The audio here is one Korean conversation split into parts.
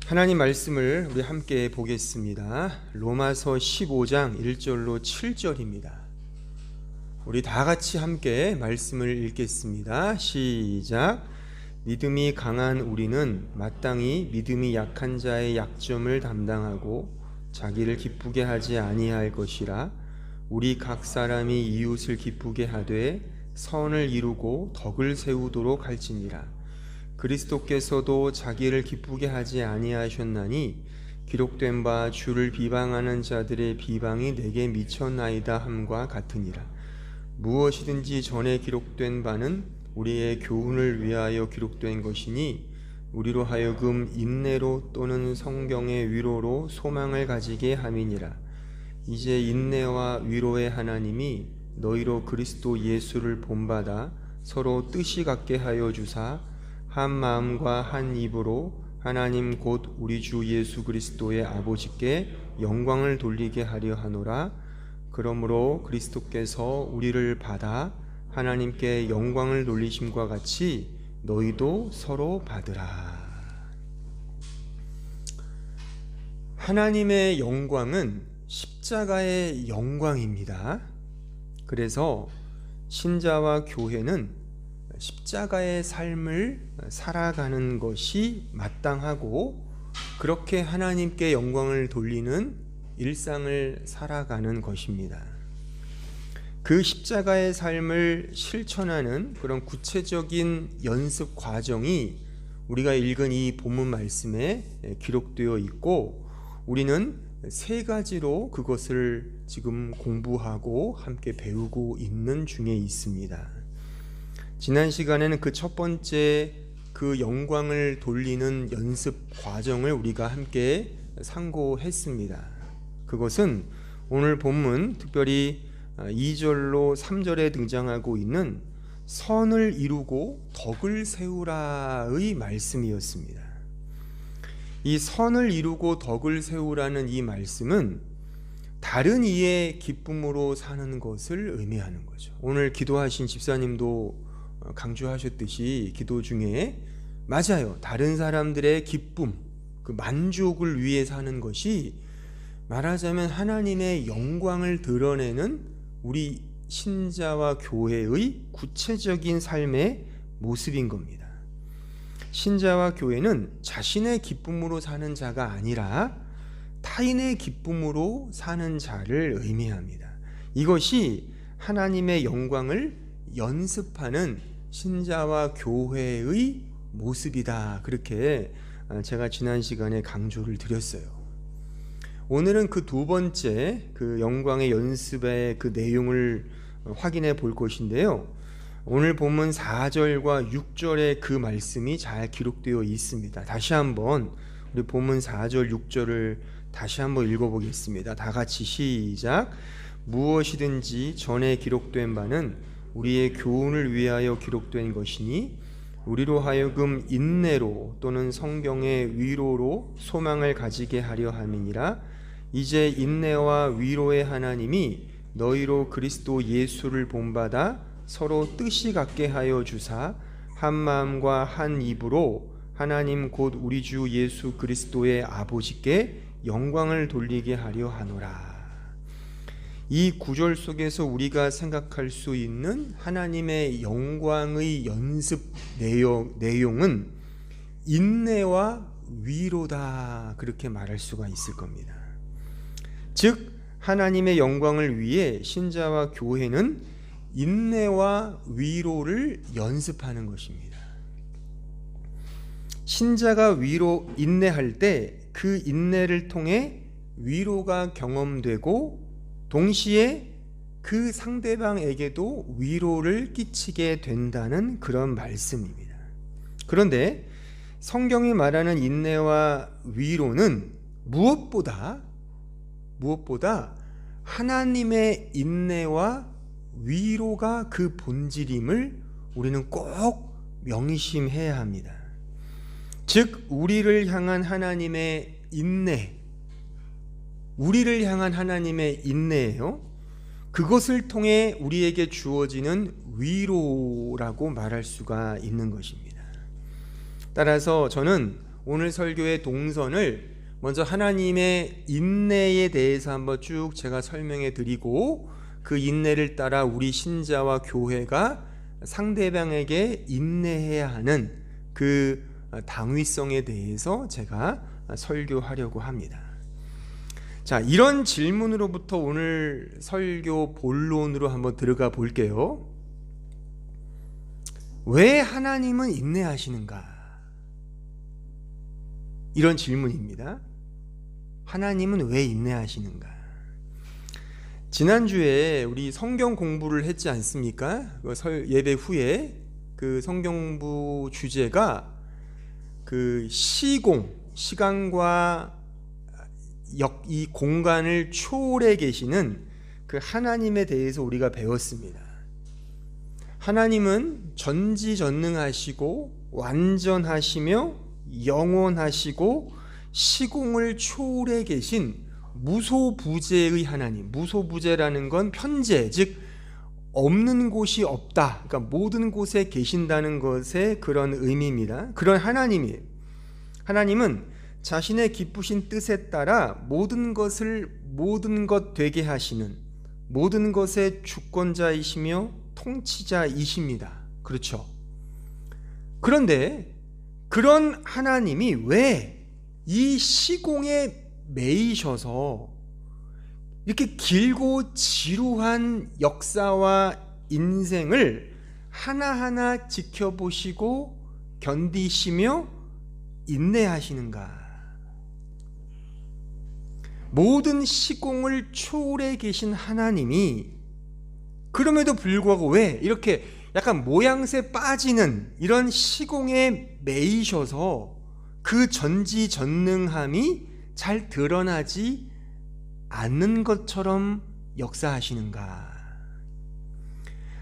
하나님 말씀을 우리 함께 보겠습니다. 로마서 15장 1절로 7절입니다. 우리 다 같이 함께 말씀을 읽겠습니다. 시작. 믿음이 강한 우리는 마땅히 믿음이 약한 자의 약점을 담당하고 자기를 기쁘게 하지 아니할 것이라. 우리 각 사람이 이웃을 기쁘게 하되 선을 이루고 덕을 세우도록 할지니라. 그리스도께서도 자기를 기쁘게 하지 아니하셨나니 기록된 바 주를 비방하는 자들의 비방이 내게 미쳤나이다 함과 같으니라. 무엇이든지 전에 기록된 바는 우리의 교훈을 위하여 기록된 것이니 우리로 하여금 인내로 또는 성경의 위로로 소망을 가지게 함이니라. 이제 인내와 위로의 하나님이 너희로 그리스도 예수를 본받아 서로 뜻이 같게 하여 주사 한 마음과 한 입으로 하나님 곧 우리 주 예수 그리스도의 아버지께 영광을 돌리게 하려 하노라. 그러므로 그리스도께서 우리를 받아 하나님께 영광을 돌리심과 같이 너희도 서로 받으라. 하나님의 영광은 십자가의 영광입니다. 그래서 신자와 교회는 십자가의 삶을 살아가는 것이 마땅하고 그렇게 하나님께 영광을 돌리는 일상을 살아가는 것입니다. 그 십자가의 삶을 실천하는 그런 구체적인 연습 과정이 우리가 읽은 이 본문 말씀에 기록되어 있고 우리는 세 가지로 그것을 지금 공부하고 함께 배우고 있는 중에 있습니다. 지난 시간에는 그 첫 번째 그 영광을 돌리는 연습 과정을 우리가 함께 상고했습니다. 그것은 오늘 본문 특별히 2절로 3절에 등장하고 있는 선을 이루고 덕을 세우라의 말씀이었습니다. 이 선을 이루고 덕을 세우라는 이 말씀은 다른 이의 기쁨으로 사는 것을 의미하는 거죠. 오늘 기도하신 집사님도 강조하셨듯이 기도 중에 맞아요. 다른 사람들의 기쁨, 그 만족을 위해 사는 것이 말하자면 하나님의 영광을 드러내는 우리 신자와 교회의 구체적인 삶의 모습인 겁니다. 신자와 교회는 자신의 기쁨으로 사는 자가 아니라 타인의 기쁨으로 사는 자를 의미합니다. 이것이 하나님의 영광을 연습하는 신자와 교회의 모습이다. 그렇게 제가 지난 시간에 강조를 드렸어요. 오늘은 그 두 번째 그 영광의 연습의 그 내용을 확인해 볼 것인데요. 오늘 본문 4절과 6절에 그 말씀이 잘 기록되어 있습니다. 다시 한번 우리 본문 4절 6절을 다시 한번 읽어보겠습니다. 다 같이 시작. 무엇이든지 전에 기록된 바는 우리의 교훈을 위하여 기록된 것이니 우리로 하여금 인내로 또는 성경의 위로로 소망을 가지게 하려 함이니라. 이제 인내와 위로의 하나님이 너희로 그리스도 예수를 본받아 서로 뜻이 같게 하여 주사 한 마음과 한 입으로 하나님 곧 우리 주 예수 그리스도의 아버지께 영광을 돌리게 하려 하노라. 이 구절 속에서 우리가 생각할 수 있는 하나님의 영광의 연습 내용은 인내와 위로다. 그렇게 말할 수가 있을 겁니다. 즉 하나님의 영광을 위해 신자와 교회는 인내와 위로를 연습하는 것입니다. 신자가 인내할 때 그 인내를 통해 위로가 경험되고 동시에 그 상대방에게도 위로를 끼치게 된다는 그런 말씀입니다. 그런데 성경이 말하는 인내와 위로는 무엇보다 하나님의 인내와 위로가 그 본질임을 우리는 꼭 명심해야 합니다. 즉 우리를 향한 하나님의 인내, 우리를 향한 하나님의 인내예요. 그것을 통해 우리에게 주어지는 위로라고 말할 수가 있는 것입니다. 따라서 저는 오늘 설교의 동선을 먼저 하나님의 인내에 대해서 한번 쭉 제가 설명해 드리고, 그 인내를 따라 우리 신자와 교회가 상대방에게 인내해야 하는 그 당위성에 대해서 제가 설교하려고 합니다. 자, 이런 질문으로부터 오늘 설교 본론으로 한번 들어가 볼게요. 왜 하나님은 인내하시는가? 이런 질문입니다. 하나님은 왜 인내하시는가? 지난주에 우리 성경 공부를 했지 않습니까? 예배 후에 그 성경부 주제가 그 시간과 이 공간을 초월해 계시는 그 하나님에 대해서 우리가 배웠습니다. 하나님은 전지전능하시고 완전하시며 영원하시고 시공을 초월해 계신 무소부재의 하나님. 무소부재라는 건 편재, 즉 없는 곳이 없다, 그러니까 모든 곳에 계신다는 것의 그런 의미입니다. 그런 하나님이에요. 하나님은 자신의 기쁘신 뜻에 따라 모든 것 되게 하시는 모든 것의 주권자이시며 통치자이십니다. 그렇죠? 그런데 그런 하나님이 왜 이 시공에 매이셔서 이렇게 길고 지루한 역사와 인생을 하나하나 지켜보시고 견디시며 인내하시는가? 모든 시공을 초월해 계신 하나님이 그럼에도 불구하고 왜 이렇게 약간 모양새 빠지는 이런 시공에 매이셔서 그 전지전능함이 잘 드러나지 않는 것처럼 역사하시는가?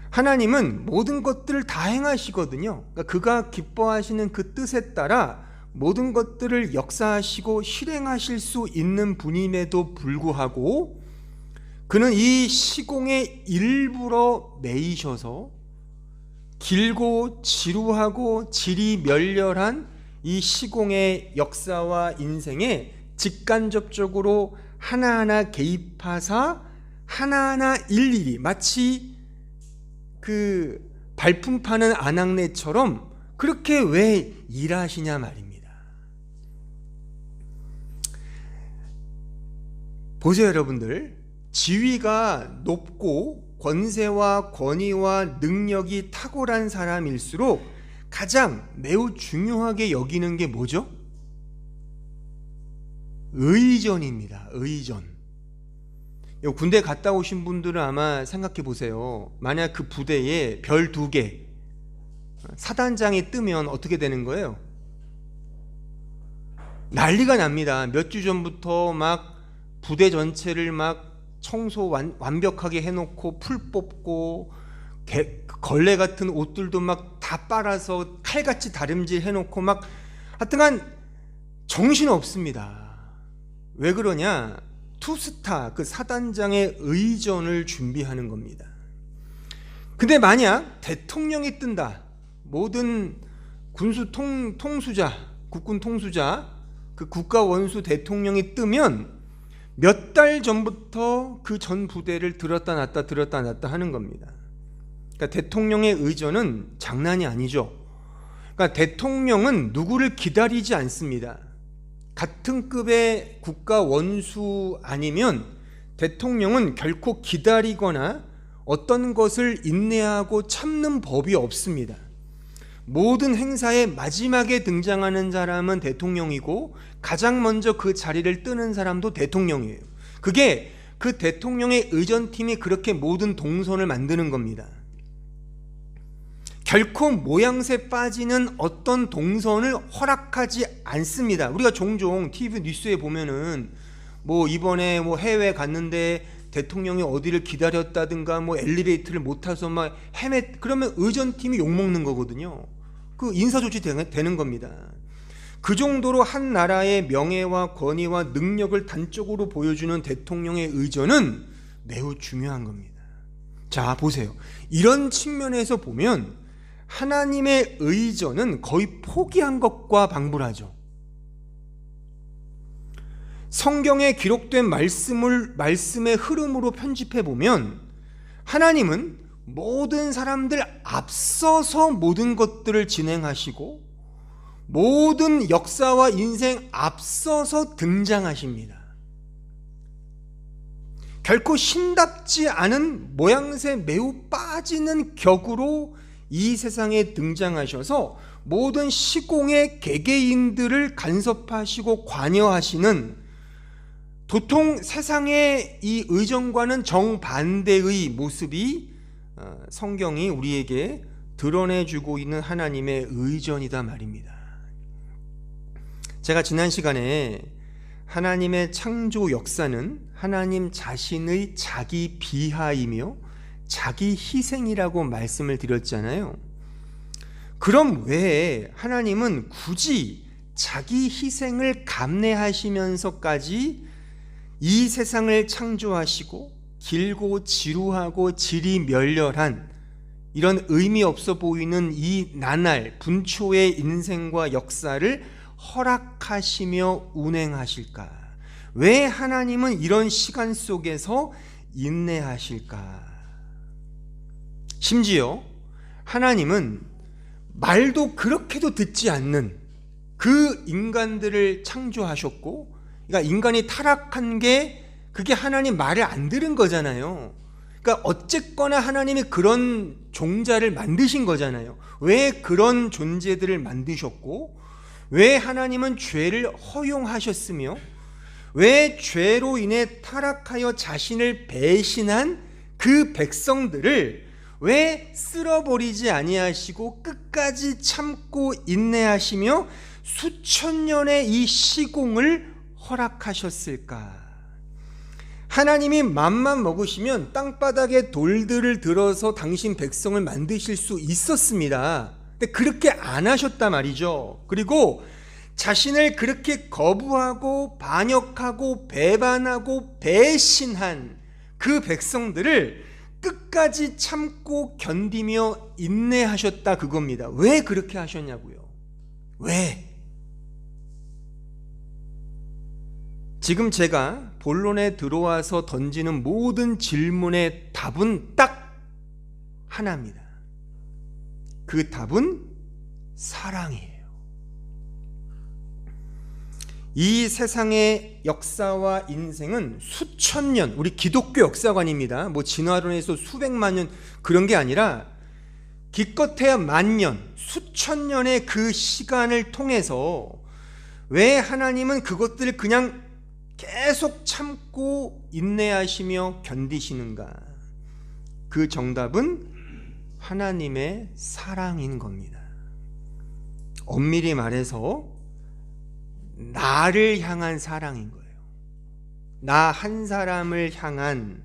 하나님은 모든 것들을 다 행하시거든요. 그러니까 그가 기뻐하시는 그 뜻에 따라 모든 것들을 역사하시고 실행하실 수 있는 분임에도 불구하고 그는 이 시공에 일부러 매이셔서 길고 지루하고 질이 멸렬한 이 시공의 역사와 인생에 직간접적으로 하나하나 개입하사 하나하나 일일이 마치 그 발품 파는 아낙네처럼 그렇게 왜 일하시냐 말입니다. 보세요, 여러분들. 지위가 높고 권세와 권위와 능력이 탁월한 사람일수록 가장 매우 중요하게 여기는 게 뭐죠? 의전입니다. 의전. 군대 갔다 오신 분들은 아마 생각해 보세요. 만약 그 부대에 별 2개 사단장이 뜨면 어떻게 되는 거예요? 난리가 납니다. 몇 주 전부터 막 부대 전체를 막 청소 완벽하게 해놓고 풀 뽑고 걸레 같은 옷들도 막 다 빨아서 칼같이 다림질 해놓고 막 하여튼간 정신 없습니다. 왜 그러냐? 투스타, 그 사단장의 의전을 준비하는 겁니다. 근데 만약 대통령이 뜬다, 모든 군수 통수자, 국군 통수자, 그 국가 원수 대통령이 뜨면 몇 달 전부터 그 전 부대를 들었다 놨다 하는 겁니다. 그러니까 대통령의 의전은 장난이 아니죠. 그러니까 대통령은 누구를 기다리지 않습니다. 같은 급의 국가 원수 아니면 대통령은 결코 기다리거나 어떤 것을 인내하고 참는 법이 없습니다. 모든 행사의 마지막에 등장하는 사람은 대통령이고 가장 먼저 그 자리를 뜨는 사람도 대통령이에요. 그게 그 대통령의 의전팀이 그렇게 모든 동선을 만드는 겁니다. 결코 모양새 빠지는 어떤 동선을 허락하지 않습니다. 우리가 종종 TV 뉴스에 보면은 뭐 이번에 뭐 해외 갔는데 대통령이 어디를 기다렸다든가 뭐 엘리베이터를 못 타서 막 그러면 의전팀이 욕먹는 거거든요. 그 인사조치 되는 겁니다. 그 정도로 한 나라의 명예와 권위와 능력을 단적으로 보여주는 대통령의 의전은 매우 중요한 겁니다. 자, 보세요. 이런 측면에서 보면 하나님의 의전은 거의 포기한 것과 방불하죠. 성경에 기록된 말씀의 흐름으로 편집해 보면 하나님은 모든 사람들 앞서서 모든 것들을 진행하시고 모든 역사와 인생 앞서서 등장하십니다. 결코 신답지 않은 모양새 매우 빠지는 격으로 이 세상에 등장하셔서 모든 시공의 개개인들을 간섭하시고 관여하시는 도통 세상의 이 의정과는 정반대의 모습이 성경이 우리에게 드러내주고 있는 하나님의 의전이다 말입니다. 제가 지난 시간에 하나님의 창조 역사는 하나님 자신의 자기 비하이며 자기 희생이라고 말씀을 드렸잖아요. 그럼 왜 하나님은 굳이 자기 희생을 감내하시면서까지 이 세상을 창조하시고 길고 지루하고 질이 멸렬한 이런 의미 없어 보이는 이 나날 분초의 인생과 역사를 허락하시며 운행하실까? 왜 하나님은 이런 시간 속에서 인내하실까? 심지어 하나님은 말도 그렇게도 듣지 않는 그 인간들을 창조하셨고, 그러니까 인간이 타락한 게 그게 하나님 말을 안 들은 거잖아요. 그러니까 어쨌거나 하나님이 그런 종자를 만드신 거잖아요. 왜 그런 존재들을 만드셨고, 왜 하나님은 죄를 허용하셨으며, 왜 죄로 인해 타락하여 자신을 배신한 그 백성들을 왜 쓸어버리지 아니하시고 끝까지 참고 인내하시며 수천 년의 이 시공을 허락하셨을까? 하나님이 맘만 먹으시면 땅바닥에 돌들을 들어서 당신 백성을 만드실 수 있었습니다. 근데 그렇게 안 하셨단 말이죠. 그리고 자신을 그렇게 거부하고 반역하고 배반하고 배신한 그 백성들을 끝까지 참고 견디며 인내하셨다, 그겁니다. 왜 그렇게 하셨냐고요? 왜? 지금 제가 본론에 들어와서 던지는 모든 질문의 답은 딱 하나입니다. 그 답은 사랑이에요. 이 세상의 역사와 인생은 수천 년, 우리 기독교 역사관입니다. 뭐 진화론에서 수백만 년 그런 게 아니라 기껏해야 만년, 수천 년의 그 시간을 통해서 왜 하나님은 그것들을 그냥 계속 참고 인내하시며 견디시는가? 그 정답은 하나님의 사랑인 겁니다. 엄밀히 말해서 나를 향한 사랑인 거예요. 나 한 사람을 향한,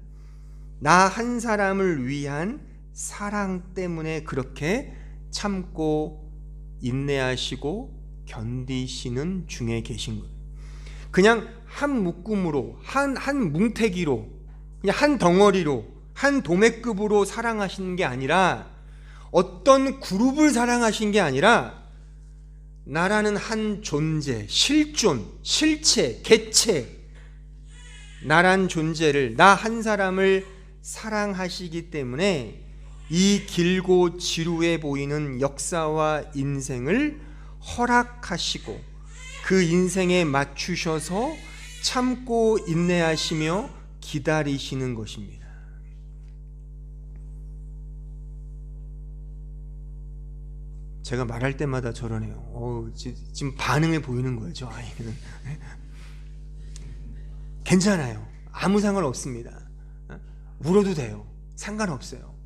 나 한 사람을 위한 사랑 때문에 그렇게 참고 인내하시고 견디시는 중에 계신 거예요. 그냥 한 묶음으로, 한 뭉태기로, 그냥 한 덩어리로, 한 도매급으로 사랑하시는 게 아니라, 어떤 그룹을 사랑하신 게 아니라 나라는 한 존재, 실존, 실체, 개체, 나란 존재를, 나 한 사람을 사랑하시기 때문에 이 길고 지루해 보이는 역사와 인생을 허락하시고 그 인생에 맞추셔서 참고 인내하시며 기다리시는 것입니다. 제가 말할 때마다 저러네요. 지금 반응을 보이는 거예요, 저 아이는. 괜찮아요. 아무 상관없습니다. 울어도 돼요. 상관없어요.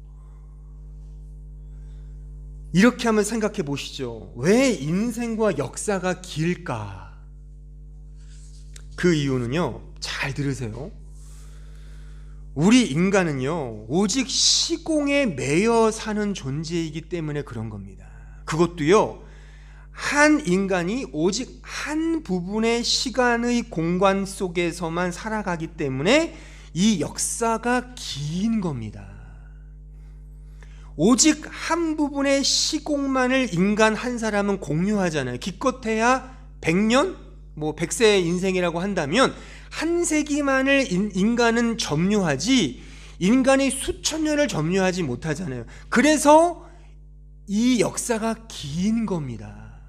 이렇게 한번 생각해 보시죠. 왜 인생과 역사가 길까? 그 이유는요, 잘 들으세요. 우리 인간은요, 오직 시공에 매여 사는 존재이기 때문에 그런 겁니다. 그것도요, 한 인간이 오직 한 부분의 시간의 공간 속에서만 살아가기 때문에 이 역사가 긴 겁니다. 오직 한 부분의 시공만을 인간 한 사람은 공유하잖아요. 기껏해야 100년? 뭐 100세 인생이라고 한다면 한 세기만을 인간은 점유하지 인간이 수천 년을 점유하지 못하잖아요. 그래서 이 역사가 긴 겁니다.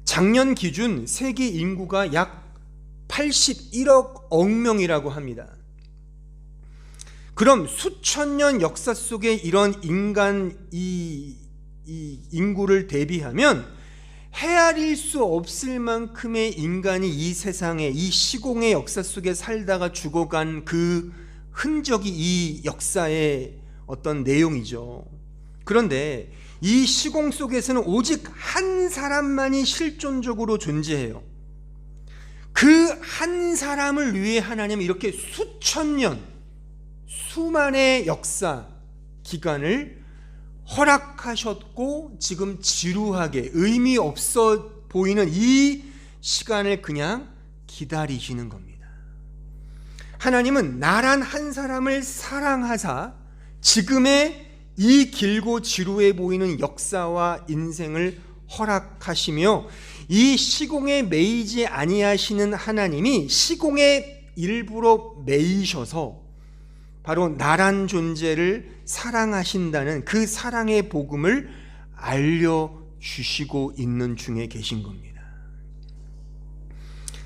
작년 기준 세계 인구가 약 81억 명이라고 합니다. 그럼 수천 년 역사 속에 이런 인간 이 인구를 대비하면 헤아릴 수 없을 만큼의 인간이 이 세상에 이 시공의 역사 속에 살다가 죽어간 그 흔적이 이 역사의 어떤 내용이죠. 그런데 이 시공 속에서는 오직 한 사람만이 실존적으로 존재해요. 그 한 사람을 위해 하나님은 이렇게 수천 년, 수만의 역사 기간을 허락하셨고 지금 지루하게 의미 없어 보이는 이 시간을 그냥 기다리시는 겁니다. 하나님은 나란 한 사람을 사랑하사 지금의 이 길고 지루해 보이는 역사와 인생을 허락하시며 이 시공에 매이지 아니하시는 하나님이 시공에 일부러 매이셔서 바로 나란 존재를 사랑하신다는 그 사랑의 복음을 알려주시고 있는 중에 계신 겁니다.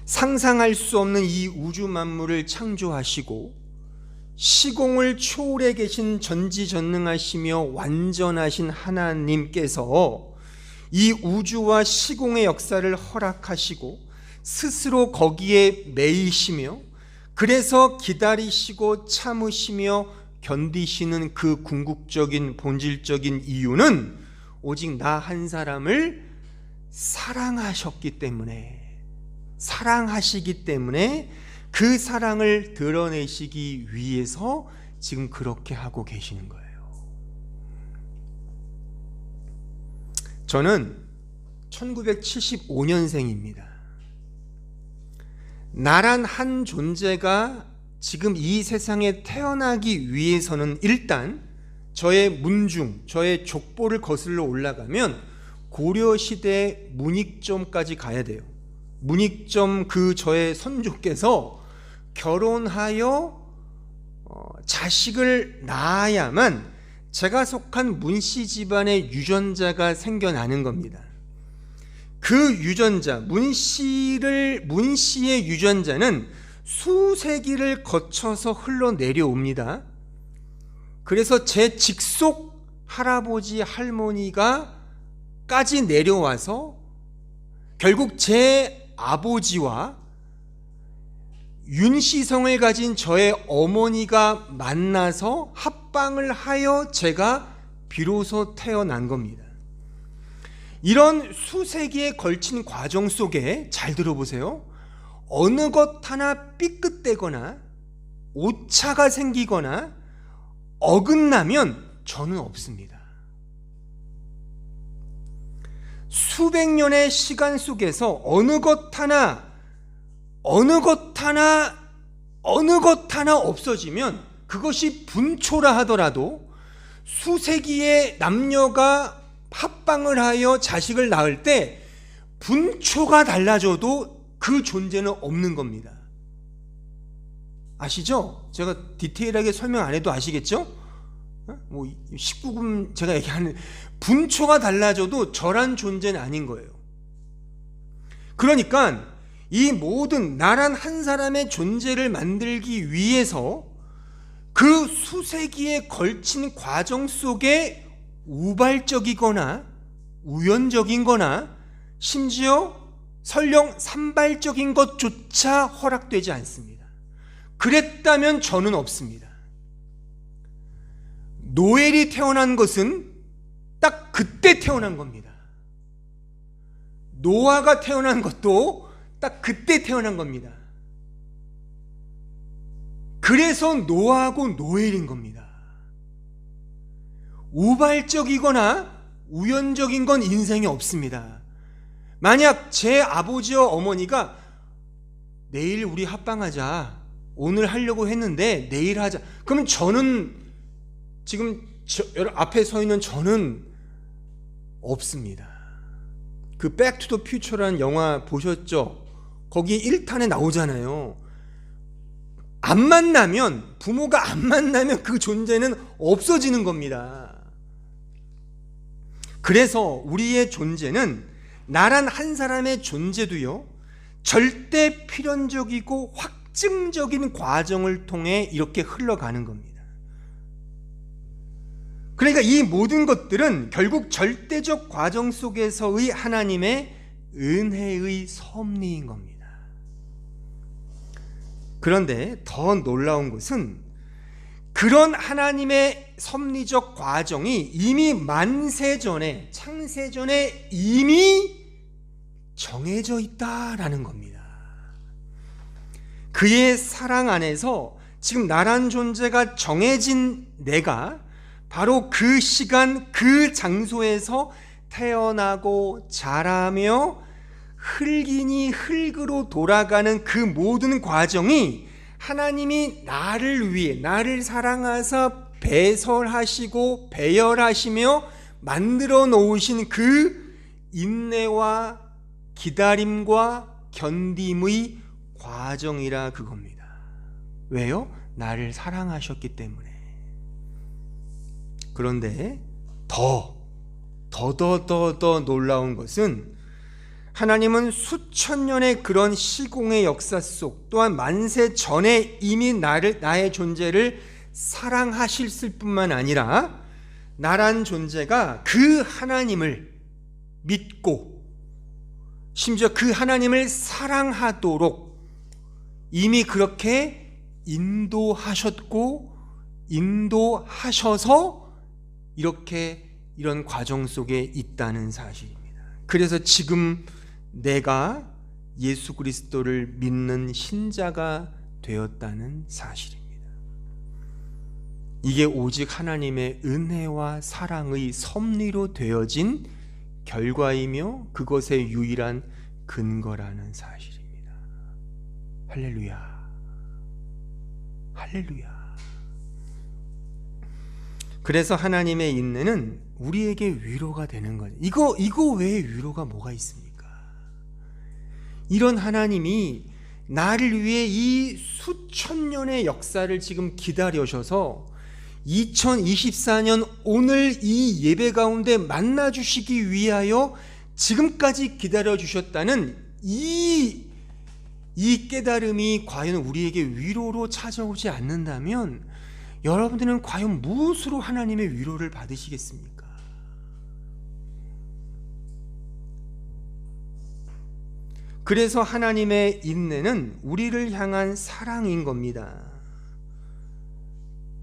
상상할 수 없는 이 우주 만물을 창조하시고 시공을 초월해 계신 전지전능하시며 완전하신 하나님께서 이 우주와 시공의 역사를 허락하시고 스스로 거기에 매이시며 그래서 기다리시고 참으시며 견디시는 그 궁극적인 본질적인 이유는 오직 나 한 사람을 사랑하셨기 때문에, 사랑하시기 때문에 그 사랑을 드러내시기 위해서 지금 그렇게 하고 계시는 거예요. 저는 1975년생입니다. 나란 한 존재가 지금 이 세상에 태어나기 위해서는 일단 저의 문중, 저의 족보를 거슬러 올라가면 고려시대 문익점까지 가야 돼요. 문익점 그 저의 선조께서 결혼하여 자식을 낳아야만 제가 속한 문씨 집안의 유전자가 생겨나는 겁니다. 그 유전자, 문씨의 유전자는 수세기를 거쳐서 흘러내려옵니다. 그래서 제 직속 할아버지 할머니가 까지 내려와서 결국 제 아버지와 윤씨성을 가진 저의 어머니가 만나서 합방을 하여 제가 비로소 태어난 겁니다. 이런 수세기에 걸친 과정 속에 잘 들어보세요. 어느 것 하나 삐끗대거나 오차가 생기거나 어긋나면 저는 없습니다. 수백 년의 시간 속에서 어느 것 하나 없어지면 그것이 분초라 하더라도 수세기의 남녀가 합방을 하여 자식을 낳을 때 분초가 달라져도 그 존재는 없는 겁니다. 아시죠? 제가 디테일하게 설명 안 해도 아시겠죠? 뭐 19금 제가 얘기하는 분초가 달라져도 저란 존재는 아닌 거예요. 그러니까 이 모든 나란 한 사람의 존재를 만들기 위해서 그 수세기에 걸친 과정 속에 우발적이거나 우연적인 거나 심지어 설령 산발적인 것조차 허락되지 않습니다. 그랬다면 저는 없습니다. 노엘이 태어난 것은 딱 그때 태어난 겁니다. 노아가 태어난 것도 딱 그때 태어난 겁니다. 그래서 노아하고 노엘인 겁니다. 우발적이거나 우연적인 건 인생에 없습니다. 만약 제 아버지와 어머니가 내일 우리 합방하자, 오늘 하려고 했는데 내일 하자, 그러면 저는 지금 앞에 서 있는 저는 없습니다. 그 백 투 더 퓨처라는 영화 보셨죠? 거기 1탄에 나오잖아요. 안 만나면, 부모가 안 만나면 그 존재는 없어지는 겁니다. 그래서 우리의 존재는, 나란 한 사람의 존재도요, 절대 필연적이고 확증적인 과정을 통해 이렇게 흘러가는 겁니다. 그러니까 이 모든 것들은 결국 절대적 과정 속에서의 하나님의 은혜의 섭리인 겁니다. 그런데 더 놀라운 것은 그런 하나님의 섭리적 과정이 이미 만세 전에, 창세 전에 이미 정해져 있다라는 겁니다. 그의 사랑 안에서 지금 나란 존재가 정해진 내가 바로 그 시간, 그 장소에서 태어나고 자라며 흙이니 흙으로 돌아가는 그 모든 과정이 하나님이 나를 위해, 나를 사랑하사 배설하시고 배열하시며 만들어 놓으신 그 인내와 기다림과 견딤의 과정이라 그겁니다. 왜요? 나를 사랑하셨기 때문에. 그런데 더 놀라운 것은 하나님은 수천 년의 그런 시공의 역사 속, 또한 만세 전에 이미 나의 존재를 사랑하셨을 뿐만 아니라 나란 존재가 그 하나님을 믿고 심지어 그 하나님을 사랑하도록 이미 그렇게 인도하셨고 인도하셔서 이렇게 이런 과정 속에 있다는 사실입니다. 그래서 지금 내가 예수 그리스도를 믿는 신자가 되었다는 사실입니다. 이게 오직 하나님의 은혜와 사랑의 섭리로 되어진 결과이며 그것의 유일한 근거라는 사실입니다. 할렐루야. 할렐루야. 그래서 하나님의 인내는 우리에게 위로가 되는 거예요. 이거 외에 위로가 뭐가 있습니까? 이런 하나님이 나를 위해 이 수천 년의 역사를 지금 기다려셔서 2024년 오늘 이 예배 가운데 만나 주시기 위하여 지금까지 기다려 주셨다는 이 깨달음이 과연 우리에게 위로로 찾아오지 않는다면 여러분들은 과연 무엇으로 하나님의 위로를 받으시겠습니까? 그래서 하나님의 인내는 우리를 향한 사랑인 겁니다.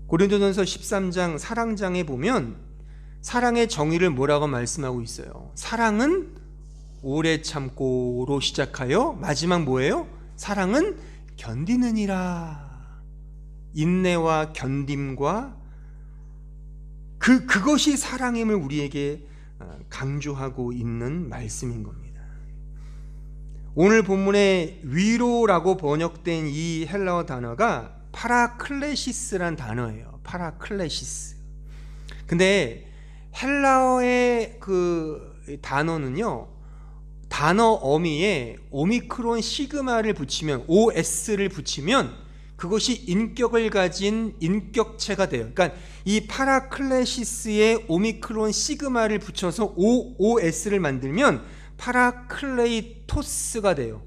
고린도전서 13장 사랑장에 보면 사랑의 정의를 뭐라고 말씀하고 있어요? 사랑은 오래 참고로 시작하여 마지막 뭐예요? 사랑은 견디느니라. 인내와 견딤과 그것이 사랑임을 우리에게 강조하고 있는 말씀인 겁니다. 오늘 본문에 위로라고 번역된 이 헬라어 단어가 파라클레시스란 단어예요. 파라클레시스. 근데 헬라어의 그 단어는요, 단어 어미에 오미크론 시그마를 붙이면, OS를 붙이면 그것이 인격을 가진 인격체가 돼요. 그러니까 이 파라클레시스에 오미크론 시그마를 붙여서 OS를 만들면 파라클레이토스가 돼요.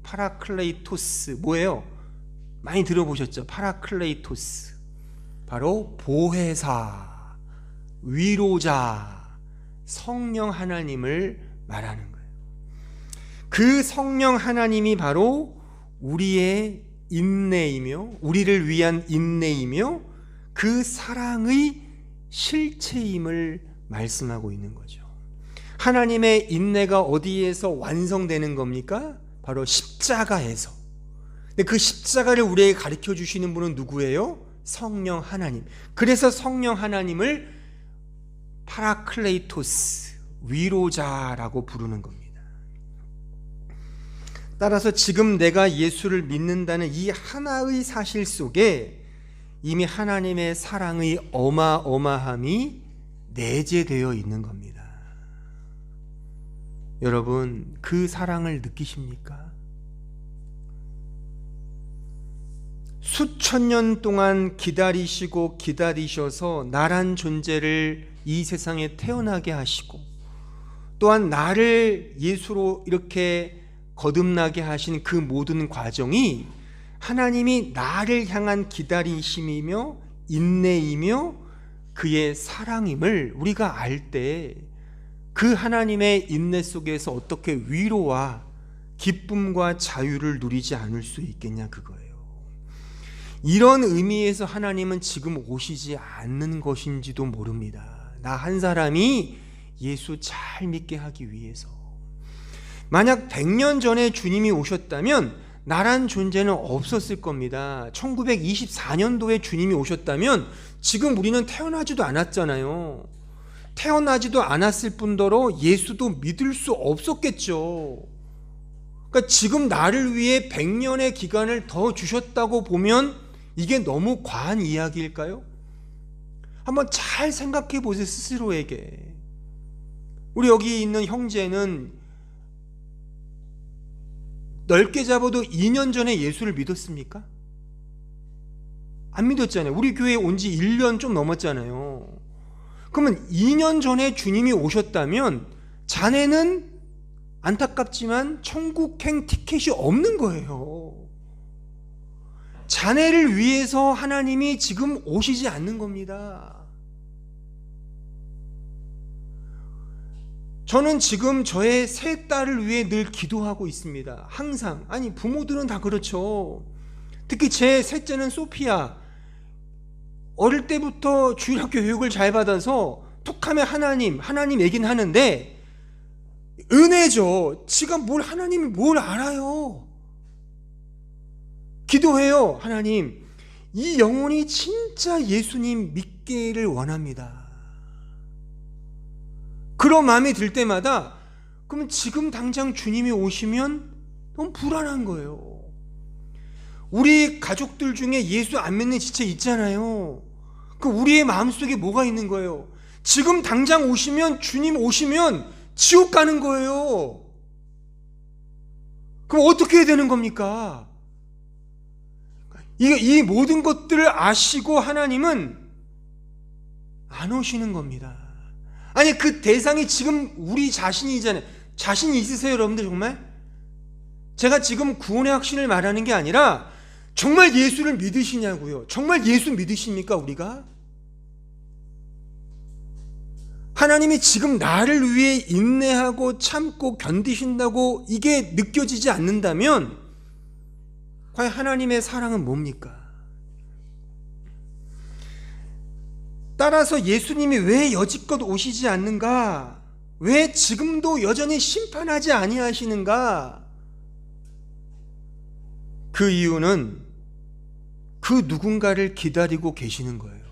파라클레이토스 뭐예요? 많이 들어보셨죠? 파라클레이토스 바로 보혜사, 위로자, 성령 하나님을 말하는 거예요. 그 성령 하나님이 바로 우리의 인내이며 우리를 위한 인내이며 그 사랑의 실체임을 말씀하고 있는 거죠. 하나님의 인내가 어디에서 완성되는 겁니까? 바로 십자가에서. 근데 그 십자가를 우리에게 가르쳐 주시는 분은 누구예요? 성령 하나님. 그래서 성령 하나님을 파라클레이토스, 위로자라고 부르는 겁니다. 따라서 지금 내가 예수를 믿는다는 이 하나의 사실 속에 이미 하나님의 사랑의 어마어마함이 내재되어 있는 겁니다. 여러분, 그 사랑을 느끼십니까? 수천 년 동안 기다리시고 기다리셔서 나란 존재를 이 세상에 태어나게 하시고, 또한 나를 예수로 이렇게 거듭나게 하신 그 모든 과정이 하나님이 나를 향한 기다리심이며 인내이며 그의 사랑임을 우리가 알 때, 그 하나님의 인내 속에서 어떻게 위로와 기쁨과 자유를 누리지 않을 수 있겠냐, 그거예요. 이런 의미에서 하나님은 지금 오시지 않는 것인지도 모릅니다. 나 한 사람이 예수 잘 믿게 하기 위해서. 만약 100년 전에 주님이 오셨다면 나란 존재는 없었을 겁니다. 1924년도에 주님이 오셨다면 지금 우리는 태어나지도 않았잖아요. 태어나지도 않았을 뿐더러 예수도 믿을 수 없었겠죠. 그러니까 지금 나를 위해 100년의 기간을 더 주셨다고 보면 이게 너무 과한 이야기일까요? 한번 잘 생각해 보세요, 스스로에게. 우리 여기 있는 형제는 넓게 잡아도 2년 전에 예수를 믿었습니까? 안 믿었잖아요. 우리 교회에 온 지 1년 좀 넘었잖아요. 그러면 2년 전에 주님이 오셨다면 자네는 안타깝지만 천국행 티켓이 없는 거예요. 자네를 위해서 하나님이 지금 오시지 않는 겁니다. 저는 지금 저의 세 딸을 위해 늘 기도하고 있습니다. 항상. 아니, 부모들은 다 그렇죠. 특히 제 셋째는 소피아. 어릴 때부터 주일학교 교육을 잘 받아서 톡하면 하나님 얘기는 하는데 은혜죠. 지가 하나님이 뭘 알아요. 기도해요. 하나님, 이 영혼이 진짜 예수님 믿기를 원합니다. 그런 마음이 들 때마다, 그러면 지금 당장 주님이 오시면 너무 불안한 거예요. 우리 가족들 중에 예수 안 믿는 지체 있잖아요. 그 우리의 마음속에 뭐가 있는 거예요? 지금 당장 오시면, 주님 오시면 지옥 가는 거예요. 그럼 어떻게 해야 되는 겁니까? 이 모든 것들을 아시고 하나님은 안 오시는 겁니다. 아니, 그 대상이 지금 우리 자신이잖아요. 자신 있으세요, 여러분들? 정말? 제가 지금 구원의 확신을 말하는 게 아니라 정말 예수를 믿으시냐고요. 정말 예수 믿으십니까, 우리가? 하나님이 지금 나를 위해 인내하고 참고 견디신다고 이게 느껴지지 않는다면 과연 하나님의 사랑은 뭡니까? 따라서 예수님이 왜 여지껏 오시지 않는가? 왜 지금도 여전히 심판하지 아니하시는가? 그 이유는 그 누군가를 기다리고 계시는 거예요.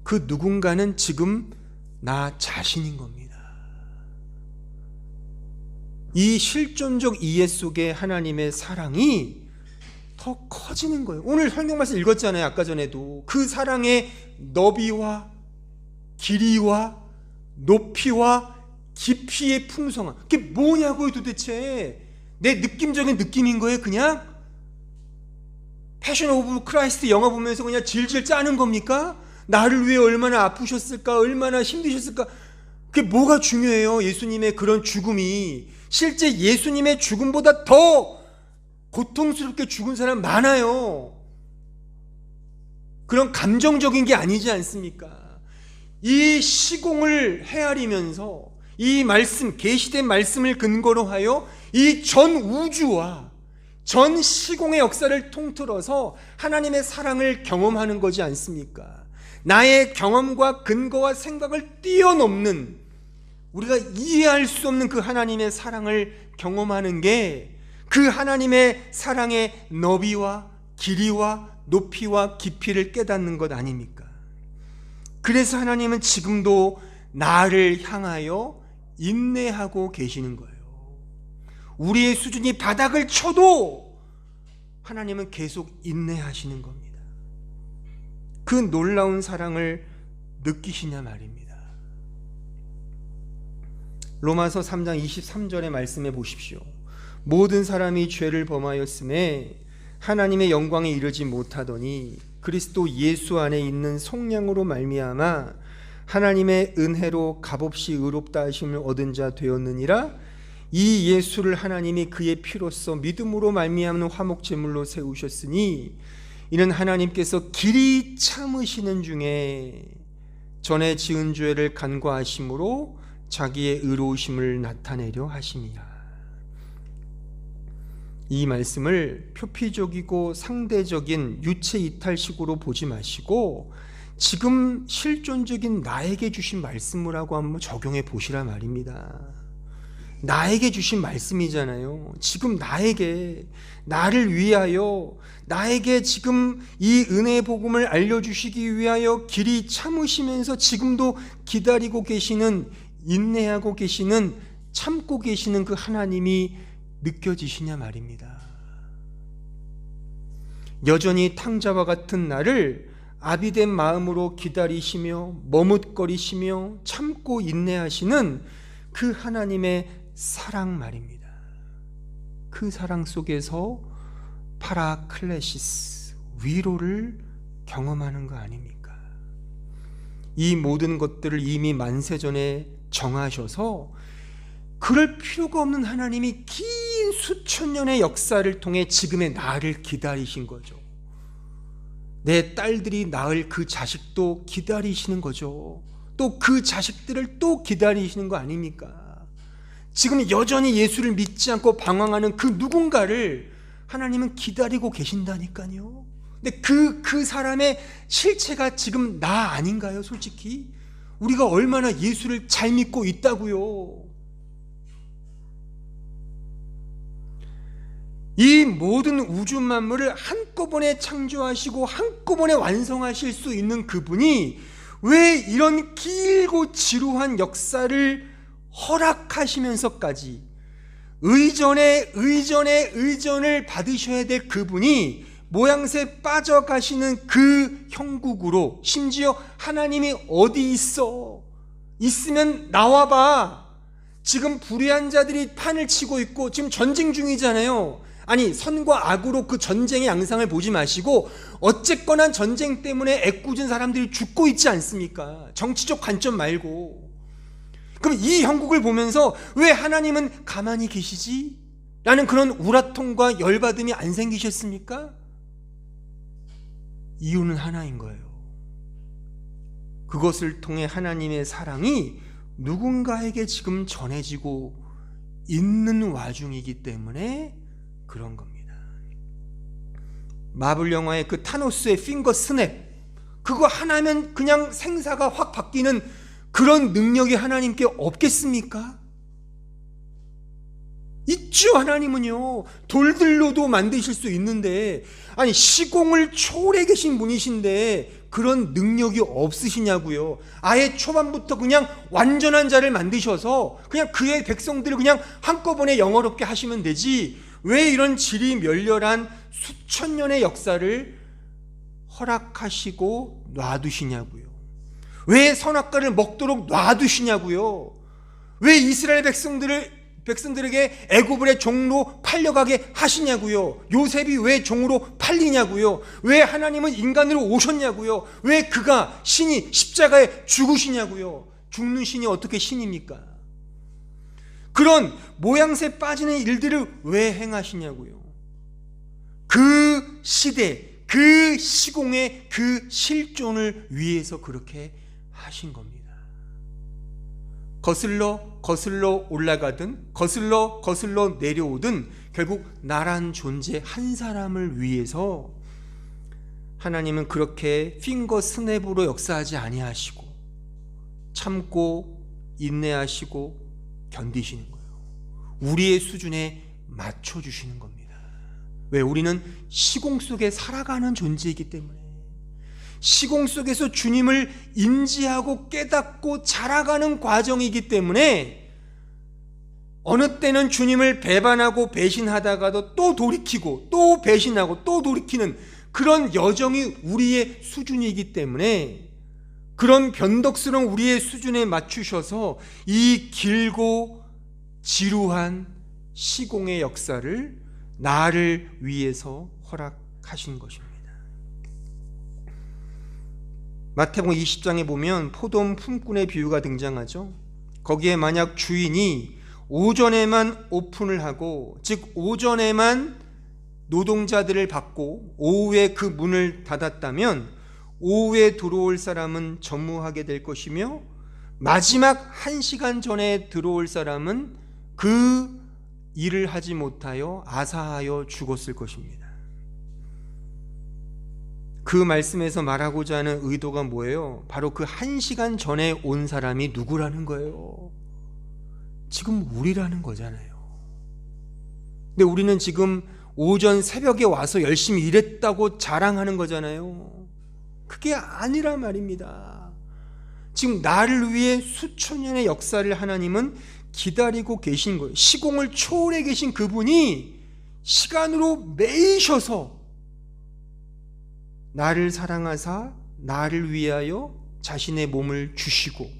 그 누군가는 지금 나 자신인 겁니다. 이 실존적 이해 속에 하나님의 사랑이 더 커지는 거예요. 오늘 성경 말씀 읽었잖아요. 아까 전에도 그 사랑의 너비와 길이와 높이와 깊이의 풍성함, 그게 뭐냐고요 도대체. 내 느낌적인 느낌인 거예요. 그냥 패션 오브 크라이스트 영화 보면서 그냥 질질 짜는 겁니까? 나를 위해 얼마나 아프셨을까, 얼마나 힘드셨을까. 그게 뭐가 중요해요? 예수님의 그런 죽음이. 실제 예수님의 죽음보다 더 고통스럽게 죽은 사람 많아요. 그런 감정적인 게 아니지 않습니까? 이 시공을 헤아리면서 이 말씀, 계시된 말씀을 근거로 하여 이 전 우주와 전 시공의 역사를 통틀어서 하나님의 사랑을 경험하는 거지 않습니까? 나의 경험과 근거와 생각을 뛰어넘는, 우리가 이해할 수 없는 그 하나님의 사랑을 경험하는 게 그 하나님의 사랑의 너비와 길이와 높이와 깊이를 깨닫는 것 아닙니까? 그래서 하나님은 지금도 나를 향하여 인내하고 계시는 거예요. 우리의 수준이 바닥을 쳐도 하나님은 계속 인내하시는 겁니다. 그 놀라운 사랑을 느끼시냐 말입니다. 로마서 3장 23절의 말씀해 보십시오. 모든 사람이 죄를 범하였음에 하나님의 영광에 이르지 못하더니 그리스도 예수 안에 있는 속량으로 말미암아 하나님의 은혜로 값없이 의롭다 하심을 얻은 자 되었느니라. 이 예수를 하나님이 그의 피로써 믿음으로 말미암는 화목 제물로 세우셨으니 이는 하나님께서 길이 참으시는 중에 전에 지은 죄를 간과하심으로 자기의 의로우심을 나타내려 하심이라. 이 말씀을 표피적이고 상대적인 유체 이탈식으로 보지 마시고 지금 실존적인 나에게 주신 말씀이라고 한번 적용해 보시라 말입니다. 나에게 주신 말씀이잖아요. 지금 나에게, 나를 위하여, 나에게 지금 이 은혜의 복음을 알려주시기 위하여 길이 참으시면서 지금도 기다리고 계시는, 인내하고 계시는, 참고 계시는 그 하나님이 느껴지시냐 말입니다. 여전히 탕자와 같은 나를 아비된 마음으로 기다리시며 머뭇거리시며 참고 인내하시는 그 하나님의 사랑 말입니다. 그 사랑 속에서 파라클레시스, 위로를 경험하는 거 아닙니까? 이 모든 것들을 이미 만세전에 정하셔서 그럴 필요가 없는 하나님이 긴 수천 년의 역사를 통해 지금의 나를 기다리신 거죠. 내 딸들이 낳을 그 자식도 기다리시는 거죠. 또 그 자식들을 또 기다리시는 거 아닙니까? 지금 여전히 예수를 믿지 않고 방황하는 그 누군가를 하나님은 기다리고 계신다니까요. 근데 그 사람의 실체가 지금 나 아닌가요? 솔직히 우리가 얼마나 예수를 잘 믿고 있다고요. 이 모든 우주 만물을 한꺼번에 창조하시고 한꺼번에 완성하실 수 있는 그분이 왜 이런 길고 지루한 역사를 허락하시면서까지 의전을 받으셔야 될 그분이 모양새 빠져가시는 그 형국으로, 심지어 하나님이 어디 있어? 있으면 나와봐. 지금 불의한 자들이 판을 치고 있고 지금 전쟁 중이잖아요. 아니, 선과 악으로 그 전쟁의 양상을 보지 마시고 어쨌거나 전쟁 때문에 애꿎은 사람들이 죽고 있지 않습니까? 정치적 관점 말고. 그럼 이 형국을 보면서 왜 하나님은 가만히 계시지? 라는 그런 우라통과 열받음이 안 생기셨습니까? 이유는 하나인 거예요. 그것을 통해 하나님의 사랑이 누군가에게 지금 전해지고 있는 와중이기 때문에 그런 겁니다. 마블 영화의 그 타노스의 핑거 스냅, 그거 하나면 그냥 생사가 확 바뀌는 그런 능력이 하나님께 없겠습니까? 있죠. 하나님은요, 돌들로도 만드실 수 있는데, 아니 시공을 초월해 계신 분이신데 그런 능력이 없으시냐고요. 아예 초반부터 그냥 완전한 자를 만드셔서 그냥 그의 백성들을 그냥 한꺼번에 영어롭게 하시면 되지, 왜 이런 질이 멸렬한 수천 년의 역사를 허락하시고 놔두시냐고요. 왜 선악과를 먹도록 놔두시냐고요. 왜 이스라엘 백성들에게 애굽의 종로 팔려가게 하시냐고요. 요셉이 왜 종으로 팔리냐고요. 왜 하나님은 인간으로 오셨냐고요. 왜 그가 신이 십자가에 죽으시냐고요. 죽는 신이 어떻게 신입니까? 그런 모양새 빠지는 일들을 왜 행하시냐고요. 그 시대, 그 시공의 그 실존을 위해서 그렇게 하신 겁니다. 거슬러 올라가든 거슬러 내려오든 결국 나란 존재 한 사람을 위해서 하나님은 그렇게 핑거 스냅으로 역사하지 아니하시고 참고 인내하시고 견디시는 거예요. 우리의 수준에 맞춰주시는 겁니다. 왜? 우리는 시공 속에 살아가는 존재이기 때문에, 시공 속에서 주님을 인지하고 깨닫고 자라가는 과정이기 때문에 어느 때는 주님을 배반하고 배신하다가도 또 돌이키고 또 배신하고 또 돌이키는 그런 여정이 우리의 수준이기 때문에 그런 변덕스러운 우리의 수준에 맞추셔서 이 길고 지루한 시공의 역사를 나를 위해서 허락하신 것입니다. 마태복음 20장에 보면 포도원 품꾼의 비유가 등장하죠. 거기에 만약 주인이 오전에만 오픈을 하고, 즉 오전에만 노동자들을 받고 오후에 그 문을 닫았다면 오후에 들어올 사람은 전무하게 될 것이며, 마지막 1시간 전에 들어올 사람은 그 일을 하지 못하여 아사하여 죽었을 것입니다. 그 말씀에서 말하고자 하는 의도가 뭐예요? 바로 그 1시간 전에 온 사람이 누구라는 거예요? 지금 우리라는 거잖아요. 근데 우리는 지금 오전 새벽에 와서 열심히 일했다고 자랑하는 거잖아요. 그게 아니란 말입니다. 지금 나를 위해 수천 년의 역사를 하나님은 기다리고 계신 거예요. 시공을 초월해 계신 그분이 시간으로 매이셔서 나를 사랑하사 나를 위하여 자신의 몸을 주시고,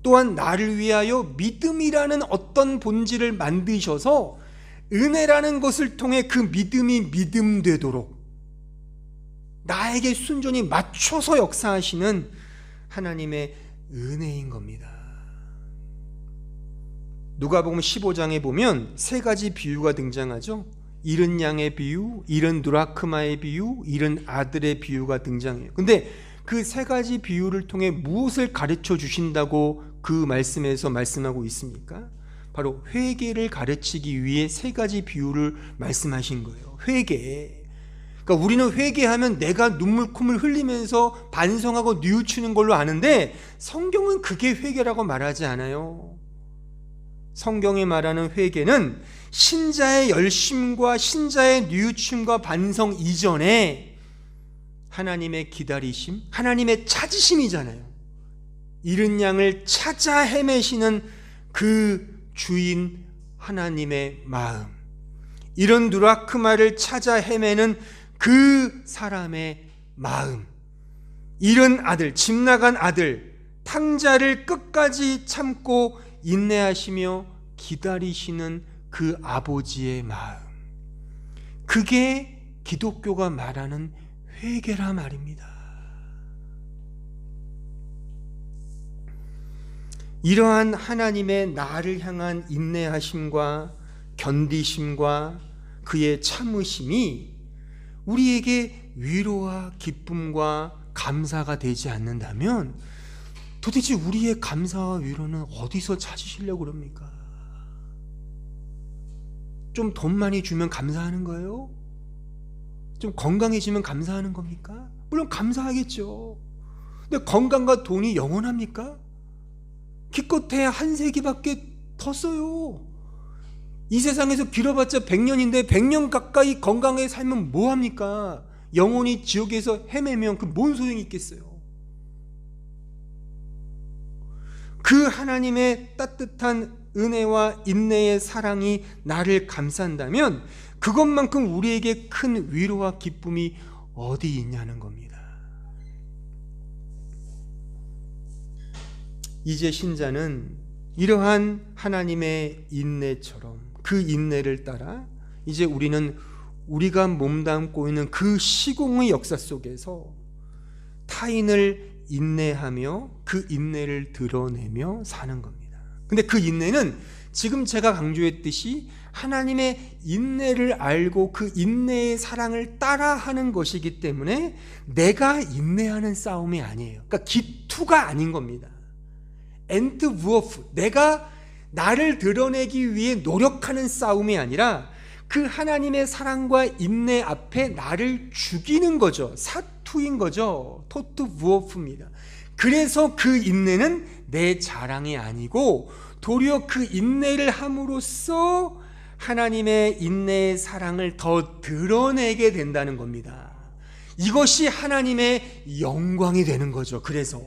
또한 나를 위하여 믿음이라는 어떤 본질을 만드셔서 은혜라는 것을 통해 그 믿음이 믿음되도록 나에게 순전히 맞춰서 역사하시는 하나님의 은혜인 겁니다. 누가복음 15장에 보면 세 가지 비유가 등장하죠. 잃은 양의 비유, 잃은 드라크마의 비유, 잃은 아들의 비유가 등장해요. 근데 그 세 가지 비유를 통해 무엇을 가르쳐 주신다고 그 말씀에서 말씀하고 있습니까? 바로 회개를 가르치기 위해 세 가지 비유를 말씀하신 거예요. 회개. 그러니까 우리는 회개하면 내가 눈물 콧물 흘리면서 반성하고 뉘우치는 걸로 아는데, 성경은 그게 회개라고 말하지 않아요. 성경이 말하는 회개는 신자의 열심과 신자의 뉘우침과 반성 이전에 하나님의 기다리심, 하나님의 찾으심이잖아요. 잃은 양을 찾아 헤매시는 그 주인 하나님의 마음, 이런 드라크마를 찾아 헤매는 그 사람의 마음, 잃은 아들, 집 나간 아들, 탕자를 끝까지 참고 인내하시며 기다리시는 그 아버지의 마음, 그게 기독교가 말하는 회개라 말입니다. 이러한 하나님의 나를 향한 인내하심과 견디심과 그의 참으심이 우리에게 위로와 기쁨과 감사가 되지 않는다면 도대체 우리의 감사와 위로는 어디서 찾으시려고 그럽니까? 좀 돈 많이 주면 감사하는 거예요? 좀 건강해지면 감사하는 겁니까? 물론 감사하겠죠. 근데 건강과 돈이 영원합니까? 기껏해야 한 세기밖에 더 써요. 이 세상에서 길어봤자 100년인데 100년 가까이 건강하게 살면 뭐합니까? 영원히 지옥에서 헤매면 그 뭔 소용이 있겠어요? 그 하나님의 따뜻한 은혜와 인내의 사랑이 나를 감싼다면 그것만큼 우리에게 큰 위로와 기쁨이 어디 있냐는 겁니다. 이제 신자는 이러한 하나님의 인내처럼 그 인내를 따라 이제 우리는 우리가 몸담고 있는 그 시공의 역사 속에서 타인을 인내하며 그 인내를 드러내며 사는 겁니다. 근데 그 인내는 지금 제가 강조했듯이 하나님의 인내를 알고 그 인내의 사랑을 따라하는 것이기 때문에 내가 인내하는 싸움이 아니에요. 그러니까 기투가 아닌 겁니다. 엔트부어프, 내가 나를 드러내기 위해 노력하는 싸움이 아니라 그 하나님의 사랑과 인내 앞에 나를 죽이는 거죠. 사투인 거죠. 토트부어프입니다. 그래서 그 인내는 내 자랑이 아니고 도리어 그 인내를 함으로써 하나님의 인내의 사랑을 더 드러내게 된다는 겁니다. 이것이 하나님의 영광이 되는 거죠. 그래서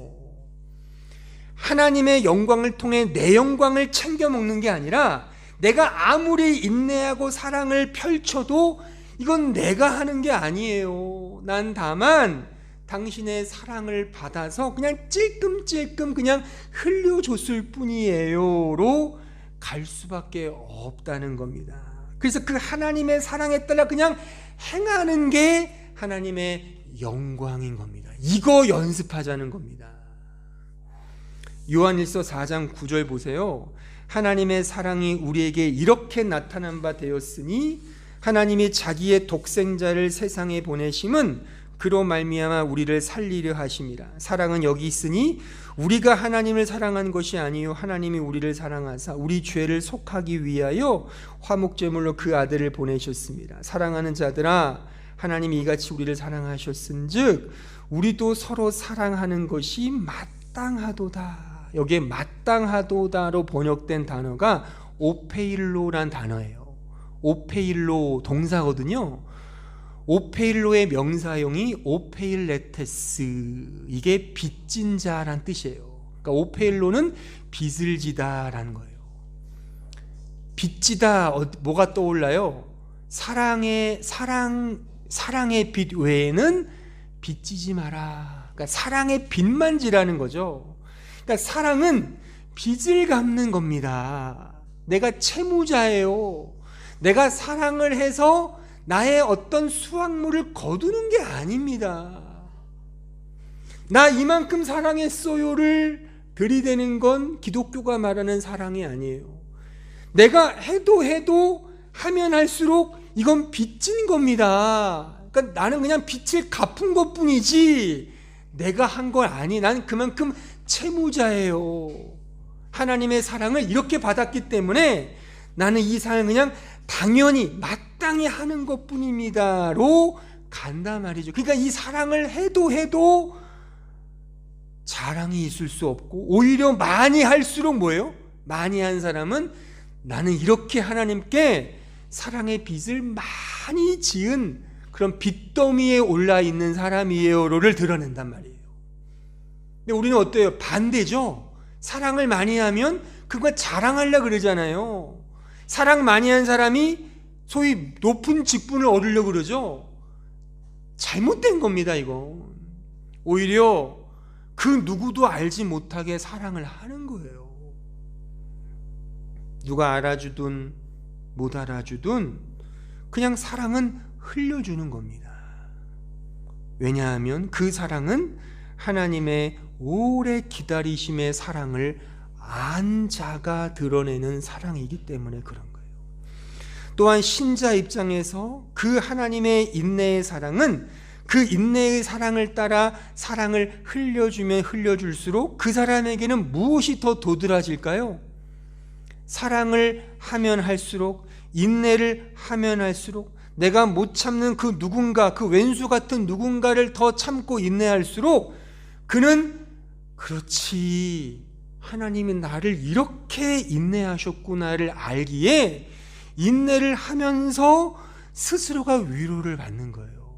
하나님의 영광을 통해 내 영광을 챙겨 먹는 게 아니라 내가 아무리 인내하고 사랑을 펼쳐도 이건 내가 하는 게 아니에요. 난 다만 당신의 사랑을 받아서 그냥 찔끔찔끔 그냥 흘려줬을 뿐이에요로 갈 수밖에 없다는 겁니다. 그래서 그 하나님의 사랑에 따라 그냥 행하는 게 하나님의 영광인 겁니다. 이거 연습하자는 겁니다. 요한일서 4장 9절 보세요. 하나님의 사랑이 우리에게 이렇게 나타난 바 되었으니 하나님이 자기의 독생자를 세상에 보내심은 그로 말미암아 우리를 살리려 하심이라. 사랑은 여기 있으니 우리가 하나님을 사랑한 것이 아니요 하나님이 우리를 사랑하사 우리 죄를 속하기 위하여 화목제물로 그 아들을 보내셨습니다. 사랑하는 자들아, 하나님이 이같이 우리를 사랑하셨은즉 우리도 서로 사랑하는 것이 마땅하도다. 여기에 마땅하도다로 번역된 단어가 오페일로란 단어예요. 오페일로 동사거든요. 오페일로의 명사형이 오페일레테스, 이게 빚진 자란 뜻이에요. 그러니까 오페일로는 빚을 지다라는 거예요. 빚지다, 뭐가 떠올라요? 사랑의 빚 외에는 빚지지 마라. 그러니까 사랑의 빚만 지라는 거죠. 그러니까 사랑은 빚을 갚는 겁니다. 내가 채무자예요. 내가 사랑을 해서 나의 어떤 수확물을 거두는 게 아닙니다. 나 이만큼 사랑했어요를 들이대는 건 기독교가 말하는 사랑이 아니에요. 내가 해도 하면 할수록 이건 빚진 겁니다. 그러니까 나는 그냥 빚을 갚은 것뿐이지 내가 한 건 아니. 난 그만큼 채무자예요. 하나님의 사랑을 이렇게 받았기 때문에 나는 이 사랑을 그냥 당연히 마땅히 하는 것뿐입니다로 간다 말이죠. 그러니까 이 사랑을 해도 자랑이 있을 수 없고, 오히려 많이 할수록 뭐예요? 많이 한 사람은 나는 이렇게 하나님께 사랑의 빚을 많이 지은 그런 빚더미에 올라 있는 사람이에요를 드러낸단 말이에요. 근데 우리는 어때요? 반대죠. 사랑을 많이 하면 그거 자랑하려고 그러잖아요. 사랑 많이 한 사람이 소위 높은 직분을 얻으려고 그러죠. 잘못된 겁니다, 이거. 오히려 그 누구도 알지 못하게 사랑을 하는 거예요. 누가 알아주든 못 알아주든 그냥 사랑은 흘려주는 겁니다. 왜냐하면 그 사랑은 하나님의 오래 기다리심의 사랑을 안 자가 드러내는 사랑이기 때문에 그런 거예요. 또한 신자 입장에서 그 하나님의 인내의 사랑은 그 인내의 사랑을 따라 사랑을 흘려주면 흘려줄수록 그 사람에게는 무엇이 더 도드라질까요? 사랑을 하면 할수록, 인내를 하면 할수록, 내가 못 참는 그 누군가, 그 왼수 같은 누군가를 더 참고 인내할수록 그는 그렇지, 하나님이 나를 이렇게 인내하셨구나를 알기에 인내를 하면서 스스로가 위로를 받는 거예요.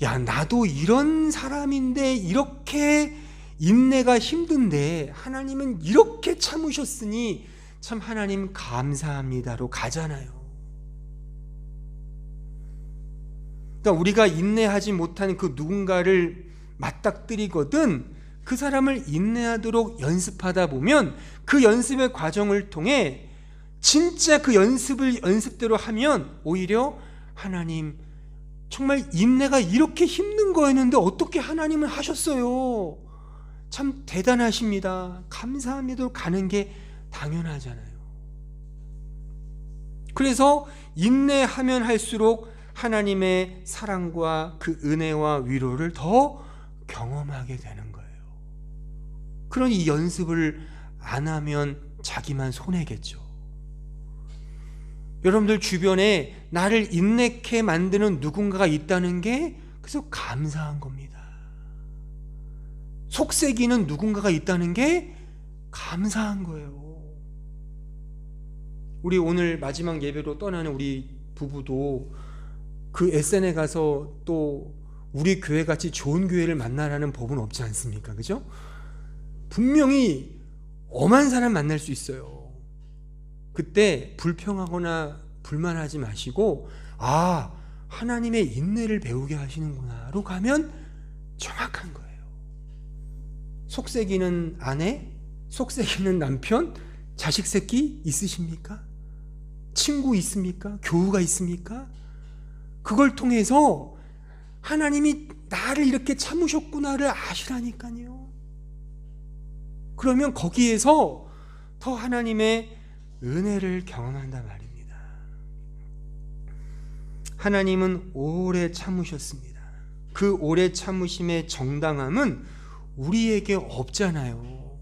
야, 나도 이런 사람인데 이렇게 인내가 힘든데 하나님은 이렇게 참으셨으니 참 하나님 감사합니다로 가잖아요. 그러니까 우리가 인내하지 못하는 그 누군가를 맞닥뜨리거든 그 사람을 인내하도록 연습하다 보면 그 연습의 과정을 통해 진짜 그 연습대로 하면 오히려 하나님 정말 인내가 이렇게 힘든 거였는데 어떻게 하나님은 하셨어요? 참 대단하십니다. 감사합니다로 가는 게 당연하잖아요. 그래서 인내하면 할수록 하나님의 사랑과 그 은혜와 위로를 더 경험하게 되는 거예요. 그러니 연습을 안 하면 자기만 손해겠죠. 여러분들 주변에 나를 인내케 만드는 누군가가 있다는 게 그래서 감사한 겁니다. 속삭이는 누군가가 있다는 게 감사한 거예요. 우리 오늘 마지막 예배로 떠나는 우리 부부도 그 에센에 가서 또 우리 교회같이 좋은 교회를 만나라는 법은 없지 않습니까? 그죠? 분명히 엄한 사람 만날 수 있어요. 그때 불평하거나 불만하지 마시고, 아, 하나님의 인내를 배우게 하시는구나로 가면 정확한 거예요. 속삭이는 아내, 속삭이는 남편, 자식 새끼 있으십니까? 친구 있습니까? 교우가 있습니까? 그걸 통해서 하나님이 나를 이렇게 참으셨구나를 아시라니까요. 그러면 거기에서 더 하나님의 은혜를 경험한단 말입니다. 하나님은 오래 참으셨습니다. 그 오래 참으심의 정당함은 우리에게 없잖아요.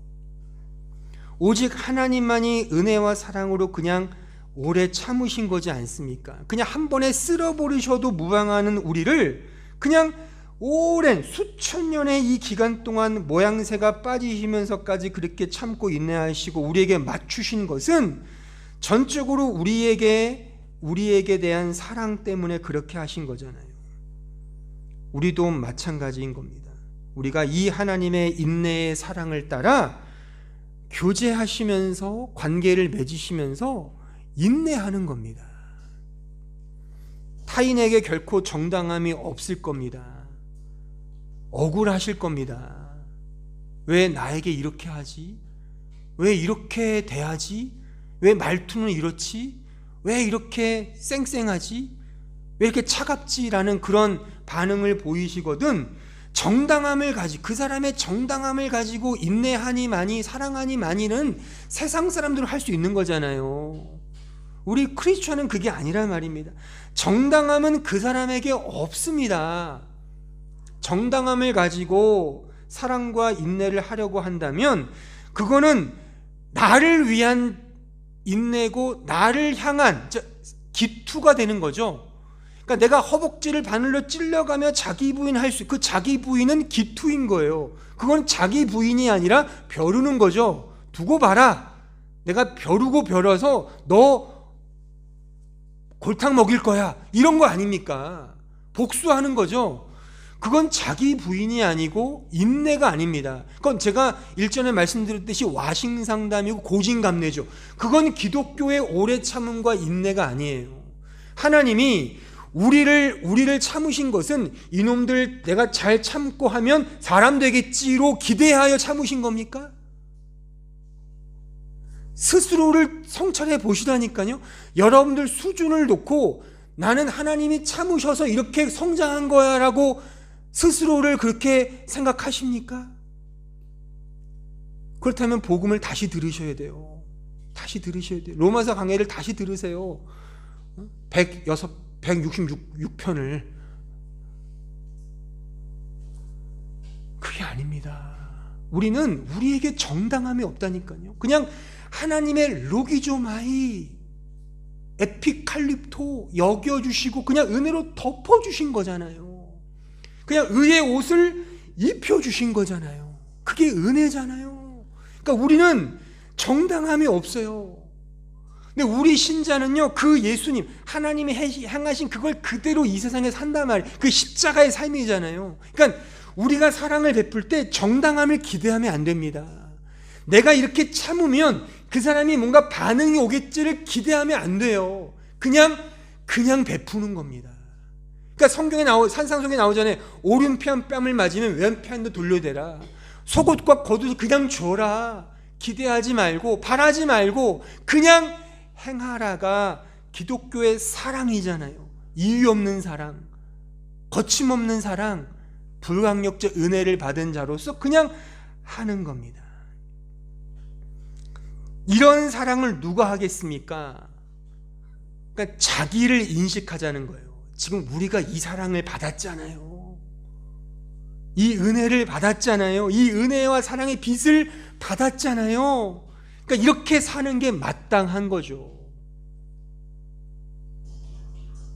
오직 하나님만이 은혜와 사랑으로 그냥 오래 참으신 거지 않습니까? 그냥 한 번에 쓸어버리셔도 무방하는 우리를 그냥 오랜 수천 년의 이 기간 동안 모양새가 빠지시면서까지 그렇게 참고 인내하시고 우리에게 맞추신 것은 전적으로 우리에게 대한 사랑 때문에 그렇게 하신 거잖아요. 우리도 마찬가지인 겁니다. 우리가 이 하나님의 인내의 사랑을 따라 교제하시면서 관계를 맺으시면서 인내하는 겁니다. 타인에게 결코 정당함이 없을 겁니다. 억울하실 겁니다. 왜 나에게 이렇게 하지? 왜 이렇게 대하지? 왜 말투는 이렇지? 왜 이렇게 쌩쌩하지? 왜 이렇게 차갑지라는 그런 반응을 보이시거든 정당함을 가지고 그 사람의 정당함을 가지고 인내하니 많이 사랑하니 많이는 세상 사람들은 할 수 있는 거잖아요. 우리 크리스천은 그게 아니란 말입니다. 정당함은 그 사람에게 없습니다. 정당함을 가지고 사랑과 인내를 하려고 한다면 그거는 나를 위한 인내고 나를 향한 기투가 되는 거죠. 그러니까 내가 허벅지를 바늘로 찔러가며 자기 부인할 수, 그 자기 부인은 기투인 거예요. 그건 자기 부인이 아니라 벼르는 거죠. 두고 봐라. 내가 벼르고 벼러서 너 골탕 먹일 거야. 이런 거 아닙니까? 복수하는 거죠. 그건 자기 부인이 아니고 인내가 아닙니다. 그건 제가 일전에 말씀드렸듯이 와싱상담이고 고진감래죠. 그건 기독교의 오래 참음과 인내가 아니에요. 하나님이 우리를 참으신 것은 이놈들 내가 잘 참고 하면 사람 되겠지로 기대하여 참으신 겁니까? 스스로를 성찰해 보시라니까요. 여러분들 수준을 놓고 나는 하나님이 참으셔서 이렇게 성장한 거야 라고 스스로를 그렇게 생각하십니까? 그렇다면 복음을 다시 들으셔야 돼요. 다시 들으셔야 돼요. 로마서 강해를 다시 들으세요. 166편을. 그게 아닙니다. 우리는 우리에게 정당함이 없다니까요. 그냥 하나님의 로기조마이 에피칼립토 여겨주시고 그냥 은혜로 덮어주신 거잖아요. 그냥 의의 옷을 입혀주신 거잖아요. 그게 은혜잖아요. 그러니까 우리는 정당함이 없어요. 근데 우리 신자는요, 그 예수님, 하나님이 행하신 그걸 그대로 이 세상에 산단 말이에요. 그 십자가의 삶이잖아요. 그러니까 우리가 사랑을 베풀 때 정당함을 기대하면 안 됩니다. 내가 이렇게 참으면 그 사람이 뭔가 반응이 오겠지를 기대하면 안 돼요. 그냥 베푸는 겁니다. 그러니까 성경에 산상속에 나오잖아요. 오른편 뺨을 맞으면 왼편도 돌려대라. 속옷과 겉옷을 그냥 줘라. 기대하지 말고 바라지 말고 그냥 행하라가 기독교의 사랑이잖아요. 이유 없는 사랑, 거침없는 사랑, 불강력적 은혜를 받은 자로서 그냥 하는 겁니다. 이런 사랑을 누가 하겠습니까? 그러니까 자기를 인식하자는 거예요. 지금 우리가 이 사랑을 받았잖아요. 이 은혜를 받았잖아요. 이 은혜와 사랑의 빚을 받았잖아요. 그러니까 이렇게 사는 게 마땅한 거죠.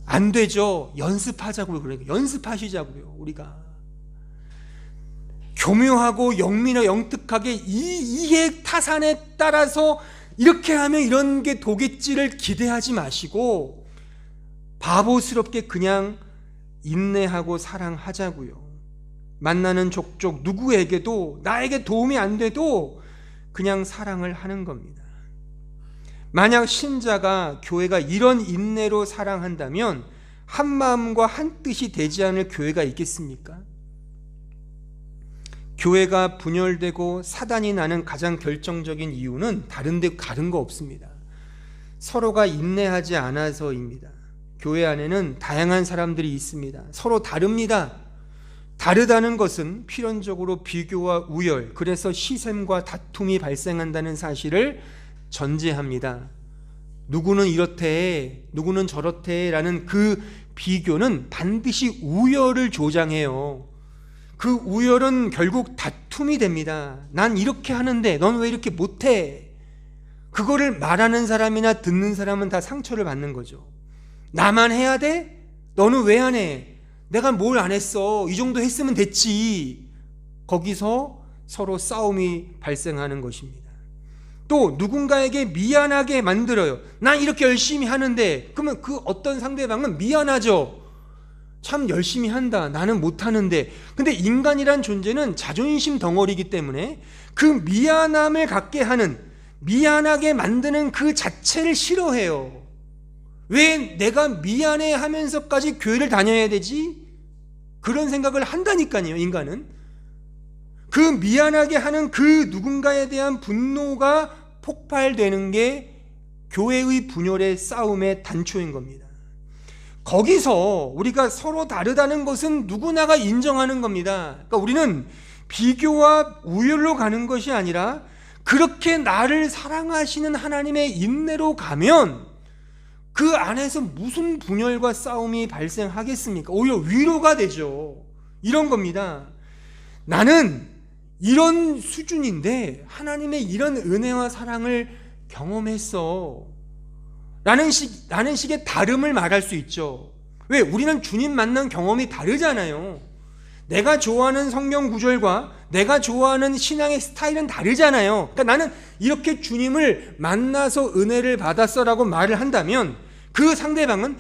안 되죠. 연습하자고요. 그러니까 연습하시자고요. 우리가 교묘하고 영특하게 이해 타산에 따라서 이렇게 하면 이런 게 도겠지를 기대하지 마시고 바보스럽게 그냥 인내하고 사랑하자고요. 만나는 족족 누구에게도 나에게 도움이 안 돼도 그냥 사랑을 하는 겁니다. 만약 신자가 교회가 이런 인내로 사랑한다면 한 마음과 한 뜻이 되지 않을 교회가 있겠습니까? 교회가 분열되고 사단이 나는 가장 결정적인 이유는 다른 거 없습니다. 서로가 인내하지 않아서입니다. 교회 안에는 다양한 사람들이 있습니다. 서로 다릅니다. 다르다는 것은 필연적으로 비교와 우열, 그래서 시샘과 다툼이 발생한다는 사실을 전제합니다. 누구는 이렇대, 누구는 저렇대라는 그 비교는 반드시 우열을 조장해요. 그 우열은 결국 다툼이 됩니다. 난 이렇게 하는데 넌 왜 이렇게 못해? 그거를 말하는 사람이나 듣는 사람은 다 상처를 받는 거죠. 나만 해야 돼? 너는 왜 안 해? 내가 뭘 안 했어? 이 정도 했으면 됐지. 거기서 서로 싸움이 발생하는 것입니다. 또 누군가에게 미안하게 만들어요. 난 이렇게 열심히 하는데, 그러면 그 어떤 상대방은 미안하죠. 참 열심히 한다. 나는 못하는데. 근데 인간이란 존재는 자존심 덩어리이기 때문에 그 미안함을 갖게 하는, 미안하게 만드는 그 자체를 싫어해요. 왜 내가 미안해 하면서까지 교회를 다녀야 되지? 그런 생각을 한다니까요, 인간은. 그 미안하게 하는 그 누군가에 대한 분노가 폭발되는 게 교회의 분열의 싸움의 단초인 겁니다. 거기서 우리가 서로 다르다는 것은 누구나가 인정하는 겁니다. 그러니까 우리는 비교와 우열로 가는 것이 아니라 그렇게 나를 사랑하시는 하나님의 인내로 가면 그 안에서 무슨 분열과 싸움이 발생하겠습니까? 오히려 위로가 되죠. 이런 겁니다. 나는 이런 수준인데 하나님의 이런 은혜와 사랑을 경험했어. 라는 식의 다름을 말할 수 있죠. 왜? 우리는 주님 만난 경험이 다르잖아요. 내가 좋아하는 성경 구절과 내가 좋아하는 신앙의 스타일은 다르잖아요. 그러니까 나는 이렇게 주님을 만나서 은혜를 받았어라고 말을 한다면 그 상대방은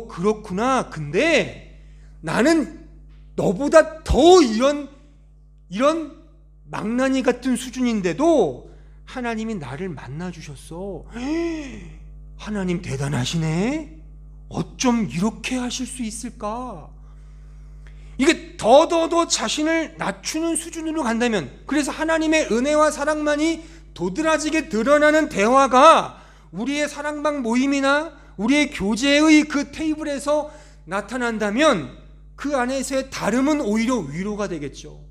그렇구나. 근데 나는 너보다 더 이런 망나니 같은 수준인데도 하나님이 나를 만나주셨어. 하나님 대단하시네. 어쩜 이렇게 하실 수 있을까? 이게 더 자신을 낮추는 수준으로 간다면, 그래서 하나님의 은혜와 사랑만이 도드라지게 드러나는 대화가 우리의 사랑방 모임이나 우리의 교제의 그 테이블에서 나타난다면 그 안에서의 다름은 오히려 위로가 되겠죠.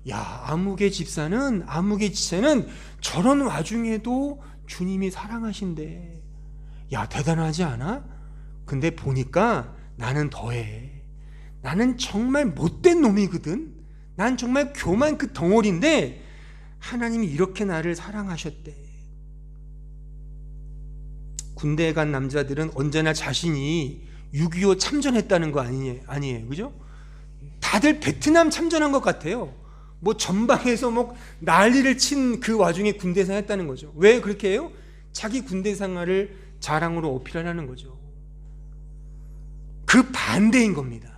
야, 아무개 집사는, 아무개 지체는 저런 와중에도 주님이 사랑하신대. 야, 대단하지 않아? 근데 보니까 나는 더해. 나는 정말 못된 놈이거든. 난 정말 교만 그 덩어리인데 하나님이 이렇게 나를 사랑하셨대. 군대에 간 남자들은 언제나 자신이 6.25 참전했다는 거 아니에요. 그죠? 다들 베트남 참전한 것 같아요. 뭐 전방에서 뭐 난리를 친 그 와중에 군대 생활했다는 거죠. 왜 그렇게 해요? 자기 군대 생활을 자랑으로 어필하려는 거죠. 그 반대인 겁니다.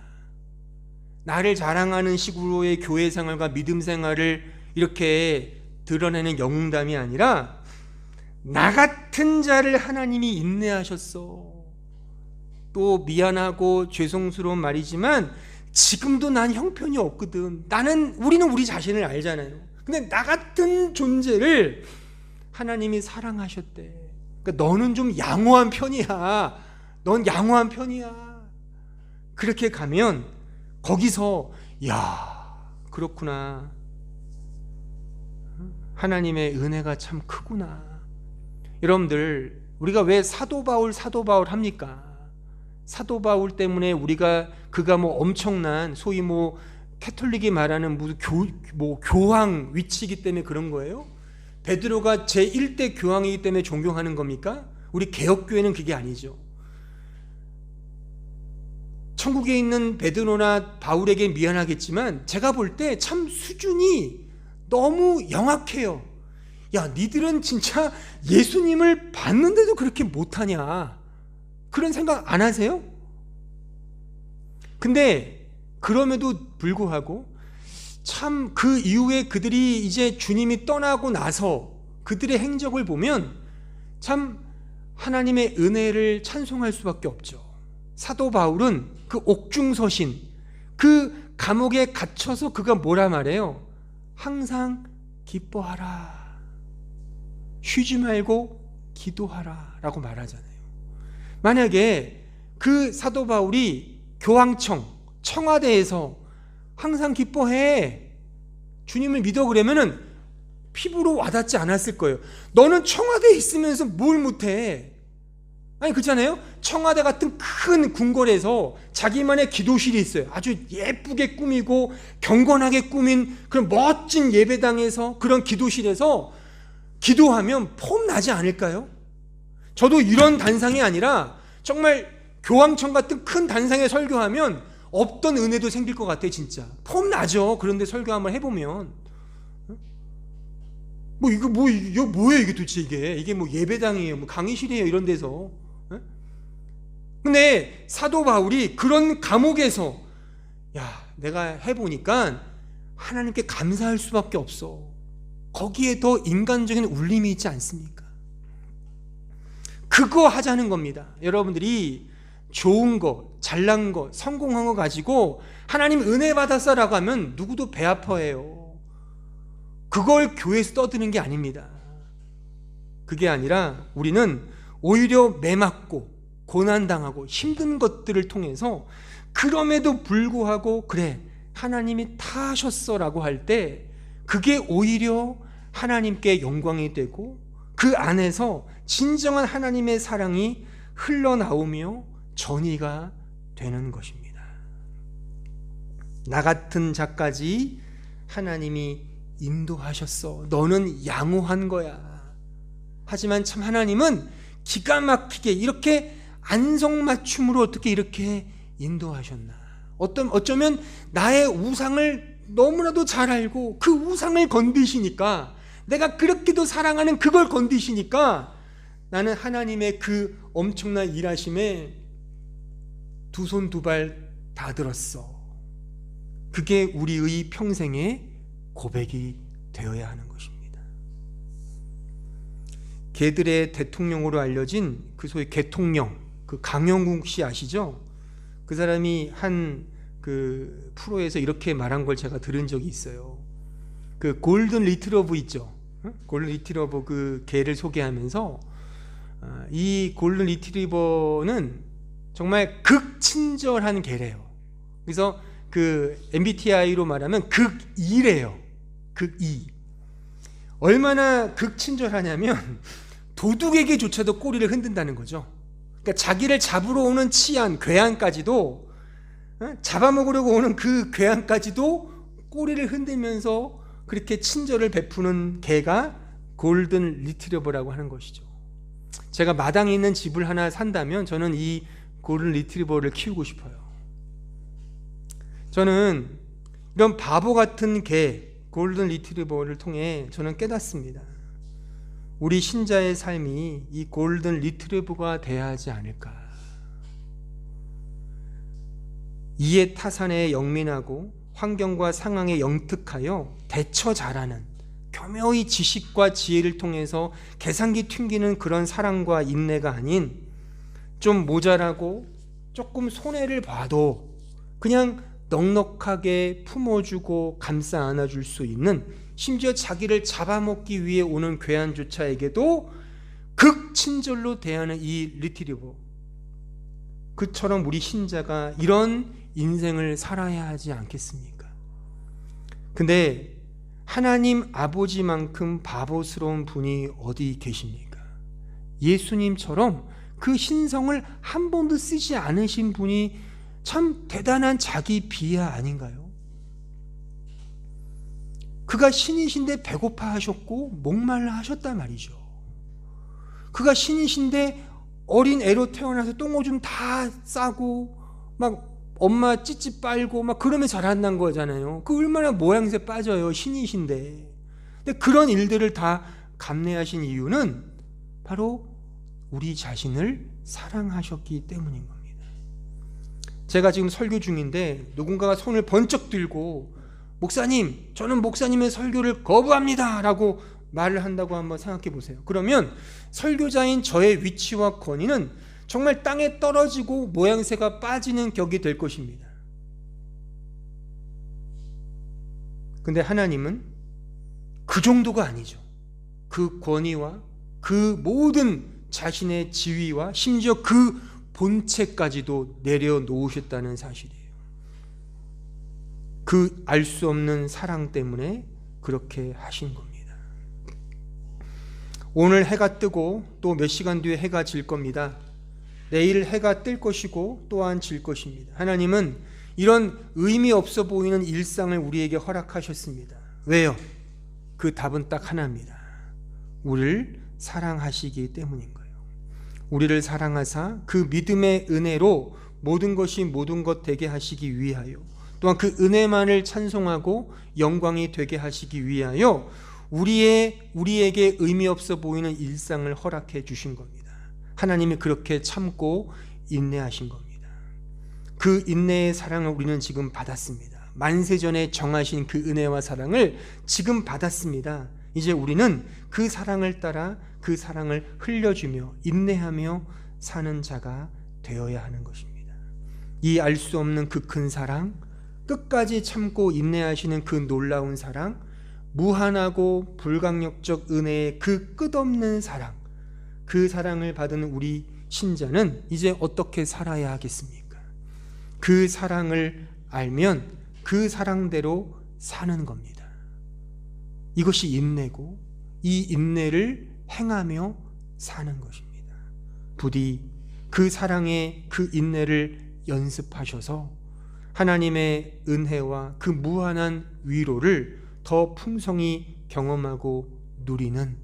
나를 자랑하는 식으로의 교회 생활과 믿음 생활을 이렇게 드러내는 영웅담이 아니라 나 같은 자를 하나님이 인내하셨어. 또 미안하고 죄송스러운 말이지만 지금도 난 형편이 없거든. 우리는 우리 자신을 알잖아요. 근데 나 같은 존재를 하나님이 사랑하셨대. 그러니까 너는 좀 양호한 편이야. 넌 양호한 편이야. 그렇게 가면 거기서 야, 그렇구나. 하나님의 은혜가 참 크구나. 여러분들, 우리가 왜 사도 바울 합니까? 사도 바울 때문에 그가 뭐 엄청난 소위 뭐 캐톨릭이 말하는 무슨 교황 위치이기 때문에 그런 거예요? 베드로가 제1대 교황이기 때문에 존경하는 겁니까? 우리 개혁교회는 그게 아니죠. 천국에 있는 베드로나 바울에게 미안하겠지만 제가 볼 때 참 수준이 너무 영악해요. 야, 니들은 진짜 예수님을 봤는데도 그렇게 못하냐? 그런 생각 안 하세요? 근데 그럼에도 불구하고 참 그 이후에 그들이 이제 주님이 떠나고 나서 그들의 행적을 보면 참 하나님의 은혜를 찬송할 수밖에 없죠. 사도 바울은 그 옥중서신, 그 감옥에 갇혀서 그가 뭐라 말해요? 항상 기뻐하라. 쉬지 말고 기도하라 라고 말하잖아요. 만약에 그 사도 바울이 교황청, 청와대에서 항상 기뻐해, 주님을 믿어, 그러면은 피부로 와닿지 않았을 거예요. 너는 청와대에 있으면서 뭘 못해? 아니, 그렇잖아요. 청와대 같은 큰 궁궐에서 자기만의 기도실이 있어요. 아주 예쁘게 꾸미고 경건하게 꾸민 그런 멋진 예배당에서, 그런 기도실에서 기도하면 폼 나지 않을까요? 저도 이런 단상이 아니라 정말 교황청 같은 큰 단상에 설교하면 없던 은혜도 생길 것 같아요. 진짜 폼 나죠. 그런데 설교 한번 해보면 이거 뭐예요? 이게 도대체 이게 뭐 예배당이에요, 뭐 강의실이에요, 이런 데서. 근데 사도 바울이 그런 감옥에서 내가 해보니까 하나님께 감사할 수밖에 없어. 거기에 더 인간적인 울림이 있지 않습니까? 그거 하자는 겁니다. 여러분들이 좋은 거, 잘난 거, 성공한 거 가지고 하나님 은혜 받았어라고 하면 누구도 배 아파해요. 그걸 교회에서 떠드는 게 아닙니다. 그게 아니라 우리는 오히려 매맞고 고난당하고 힘든 것들을 통해서, 그럼에도 불구하고 그래 하나님이 다 하셨어 라고 할 때 그게 오히려 하나님께 영광이 되고 그 안에서 진정한 하나님의 사랑이 흘러나오며 전이가 되는 것입니다. 나 같은 자까지 하나님이 인도하셨어. 너는 양호한 거야. 하지만 참 하나님은 기가 막히게 이렇게 안성맞춤으로 어떻게 이렇게 인도하셨나. 어쩌면 나의 우상을 너무나도 잘 알고 그 우상을 건드시니까, 내가 그렇게도 사랑하는 그걸 건드시니까 나는 하나님의 그 엄청난 일하심에 두 손 두 발 다 들었어. 그게 우리의 평생의 고백이 되어야 하는 것입니다. 개들의 대통령으로 알려진 그 소위 개통령, 그 강영국 씨 아시죠? 그 사람이 한 그 프로에서 이렇게 말한 걸 제가 들은 적이 있어요. 그 골든 리트러버 있죠? 골든 리트러버 그 개를 소개하면서 이 골든 리트리버는 정말 극친절한 개래요. 그래서 그 MBTI로 말하면 극2래요. 극2. 얼마나 극친절하냐면 도둑에게조차도 꼬리를 흔든다는 거죠. 그러니까 자기를 잡으러 오는 치안, 괴한까지도, 잡아먹으려고 오는 그 괴한까지도 꼬리를 흔들면서 그렇게 친절을 베푸는 개가 골든 리트리버라고 하는 것이죠. 제가 마당에 있는 집을 하나 산다면 저는 이 골든 리트리버를 키우고 싶어요. 저는 이런 바보 같은 개, 골든 리트리버를 통해 저는 깨닫습니다. 우리 신자의 삶이 이 골든 리트리버가 돼야 하지 않을까. 이해 타산에 영민하고 환경과 상황에 영특하여 대처 잘하는, 교묘히 지식과 지혜를 통해서 계산기 튕기는 그런 사랑과 인내가 아닌, 좀 모자라고 조금 손해를 봐도 그냥 넉넉하게 품어주고 감싸 안아줄 수 있는, 심지어 자기를 잡아먹기 위해 오는 괴한조차에게도 극친절로 대하는 이 리트리버, 그처럼 우리 신자가 이런 인생을 살아야 하지 않겠습니까? 근데 하나님 아버지만큼 바보스러운 분이 어디 계십니까? 예수님처럼 그 신성을 한 번도 쓰지 않으신 분이 참 대단한 자기 비하 아닌가요? 그가 신이신데 배고파 하셨고 목말라 하셨단 말이죠. 그가 신이신데 어린 애로 태어나서 똥오줌 다 싸고 막 엄마 찌찌 빨고 막 그러면 자란다는 거잖아요. 그 얼마나 모양새 빠져요, 신이신데. 근데 그런 일들을 다 감내하신 이유는 바로 우리 자신을 사랑하셨기 때문인 겁니다. 제가 지금 설교 중인데 누군가가 손을 번쩍 들고 목사님, 저는 목사님의 설교를 거부합니다 라고 말을 한다고 한번 생각해 보세요. 그러면 설교자인 저의 위치와 권위는 정말 땅에 떨어지고 모양새가 빠지는 격이 될 것입니다. 근데 하나님은 그 정도가 아니죠. 그 권위와 그 모든 자신의 지위와 심지어 그 본체까지도 내려놓으셨다는 사실이에요. 그 알 수 없는 사랑 때문에 그렇게 하신 겁니다. 오늘 해가 뜨고 또 몇 시간 뒤에 해가 질 겁니다. 내일 해가 뜰 것이고 또한 질 것입니다. 하나님은 이런 의미 없어 보이는 일상을 우리에게 허락하셨습니다. 왜요? 그 답은 딱 하나입니다. 우리를 사랑하시기 때문인 거예요. 우리를 사랑하사 그 믿음의 은혜로 모든 것이 모든 것 되게 하시기 위하여, 또한 그 은혜만을 찬송하고 영광이 되게 하시기 위하여 우리에게 의미 없어 보이는 일상을 허락해 주신 겁니다. 하나님이 그렇게 참고 인내하신 겁니다. 그 인내의 사랑을 우리는 지금 받았습니다. 만세전에 정하신 그 은혜와 사랑을 지금 받았습니다. 이제 우리는 그 사랑을 따라 그 사랑을 흘려주며 인내하며 사는 자가 되어야 하는 것입니다. 이 알 수 없는 그 큰 사랑, 끝까지 참고 인내하시는 그 놀라운 사랑, 무한하고 불강력적 은혜의 그 끝없는 사랑, 그 사랑을 받은 우리 신자는 이제 어떻게 살아야 하겠습니까? 그 사랑을 알면 그 사랑대로 사는 겁니다. 이것이 인내고, 이 인내를 행하며 사는 것입니다. 부디 그 사랑의 그 인내를 연습하셔서 하나님의 은혜와 그 무한한 위로를 더 풍성히 경험하고 누리는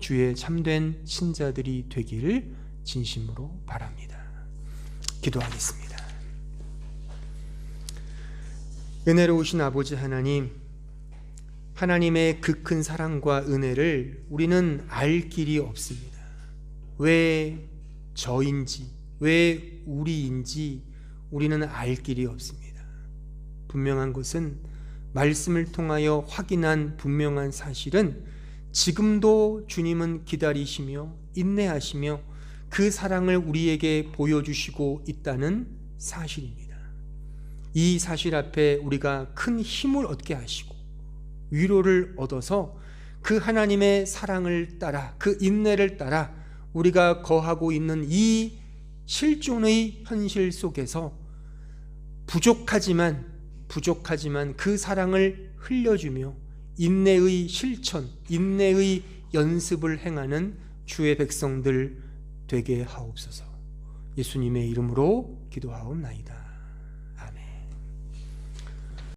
주의 참된 신자들이 되기를 진심으로 바랍니다. 기도하겠습니다. 은혜로우신 아버지 하나님, 하나님의 그 큰 사랑과 은혜를 우리는 알 길이 없습니다. 왜 저인지, 왜 우리인지 우리는 알 길이 없습니다. 분명한 것은 말씀을 통하여 확인한 분명한 사실은 지금도 주님은 기다리시며 인내하시며 그 사랑을 우리에게 보여주시고 있다는 사실입니다. 이 사실 앞에 우리가 큰 힘을 얻게 하시고 위로를 얻어서 그 하나님의 사랑을 따라, 그 인내를 따라 우리가 거하고 있는 이 실존의 현실 속에서 부족하지만 그 사랑을 흘려주며 인내의 실천, 인내의 연습을 행하는 주의 백성들 되게 하옵소서. 예수님의 이름으로 기도하옵나이다.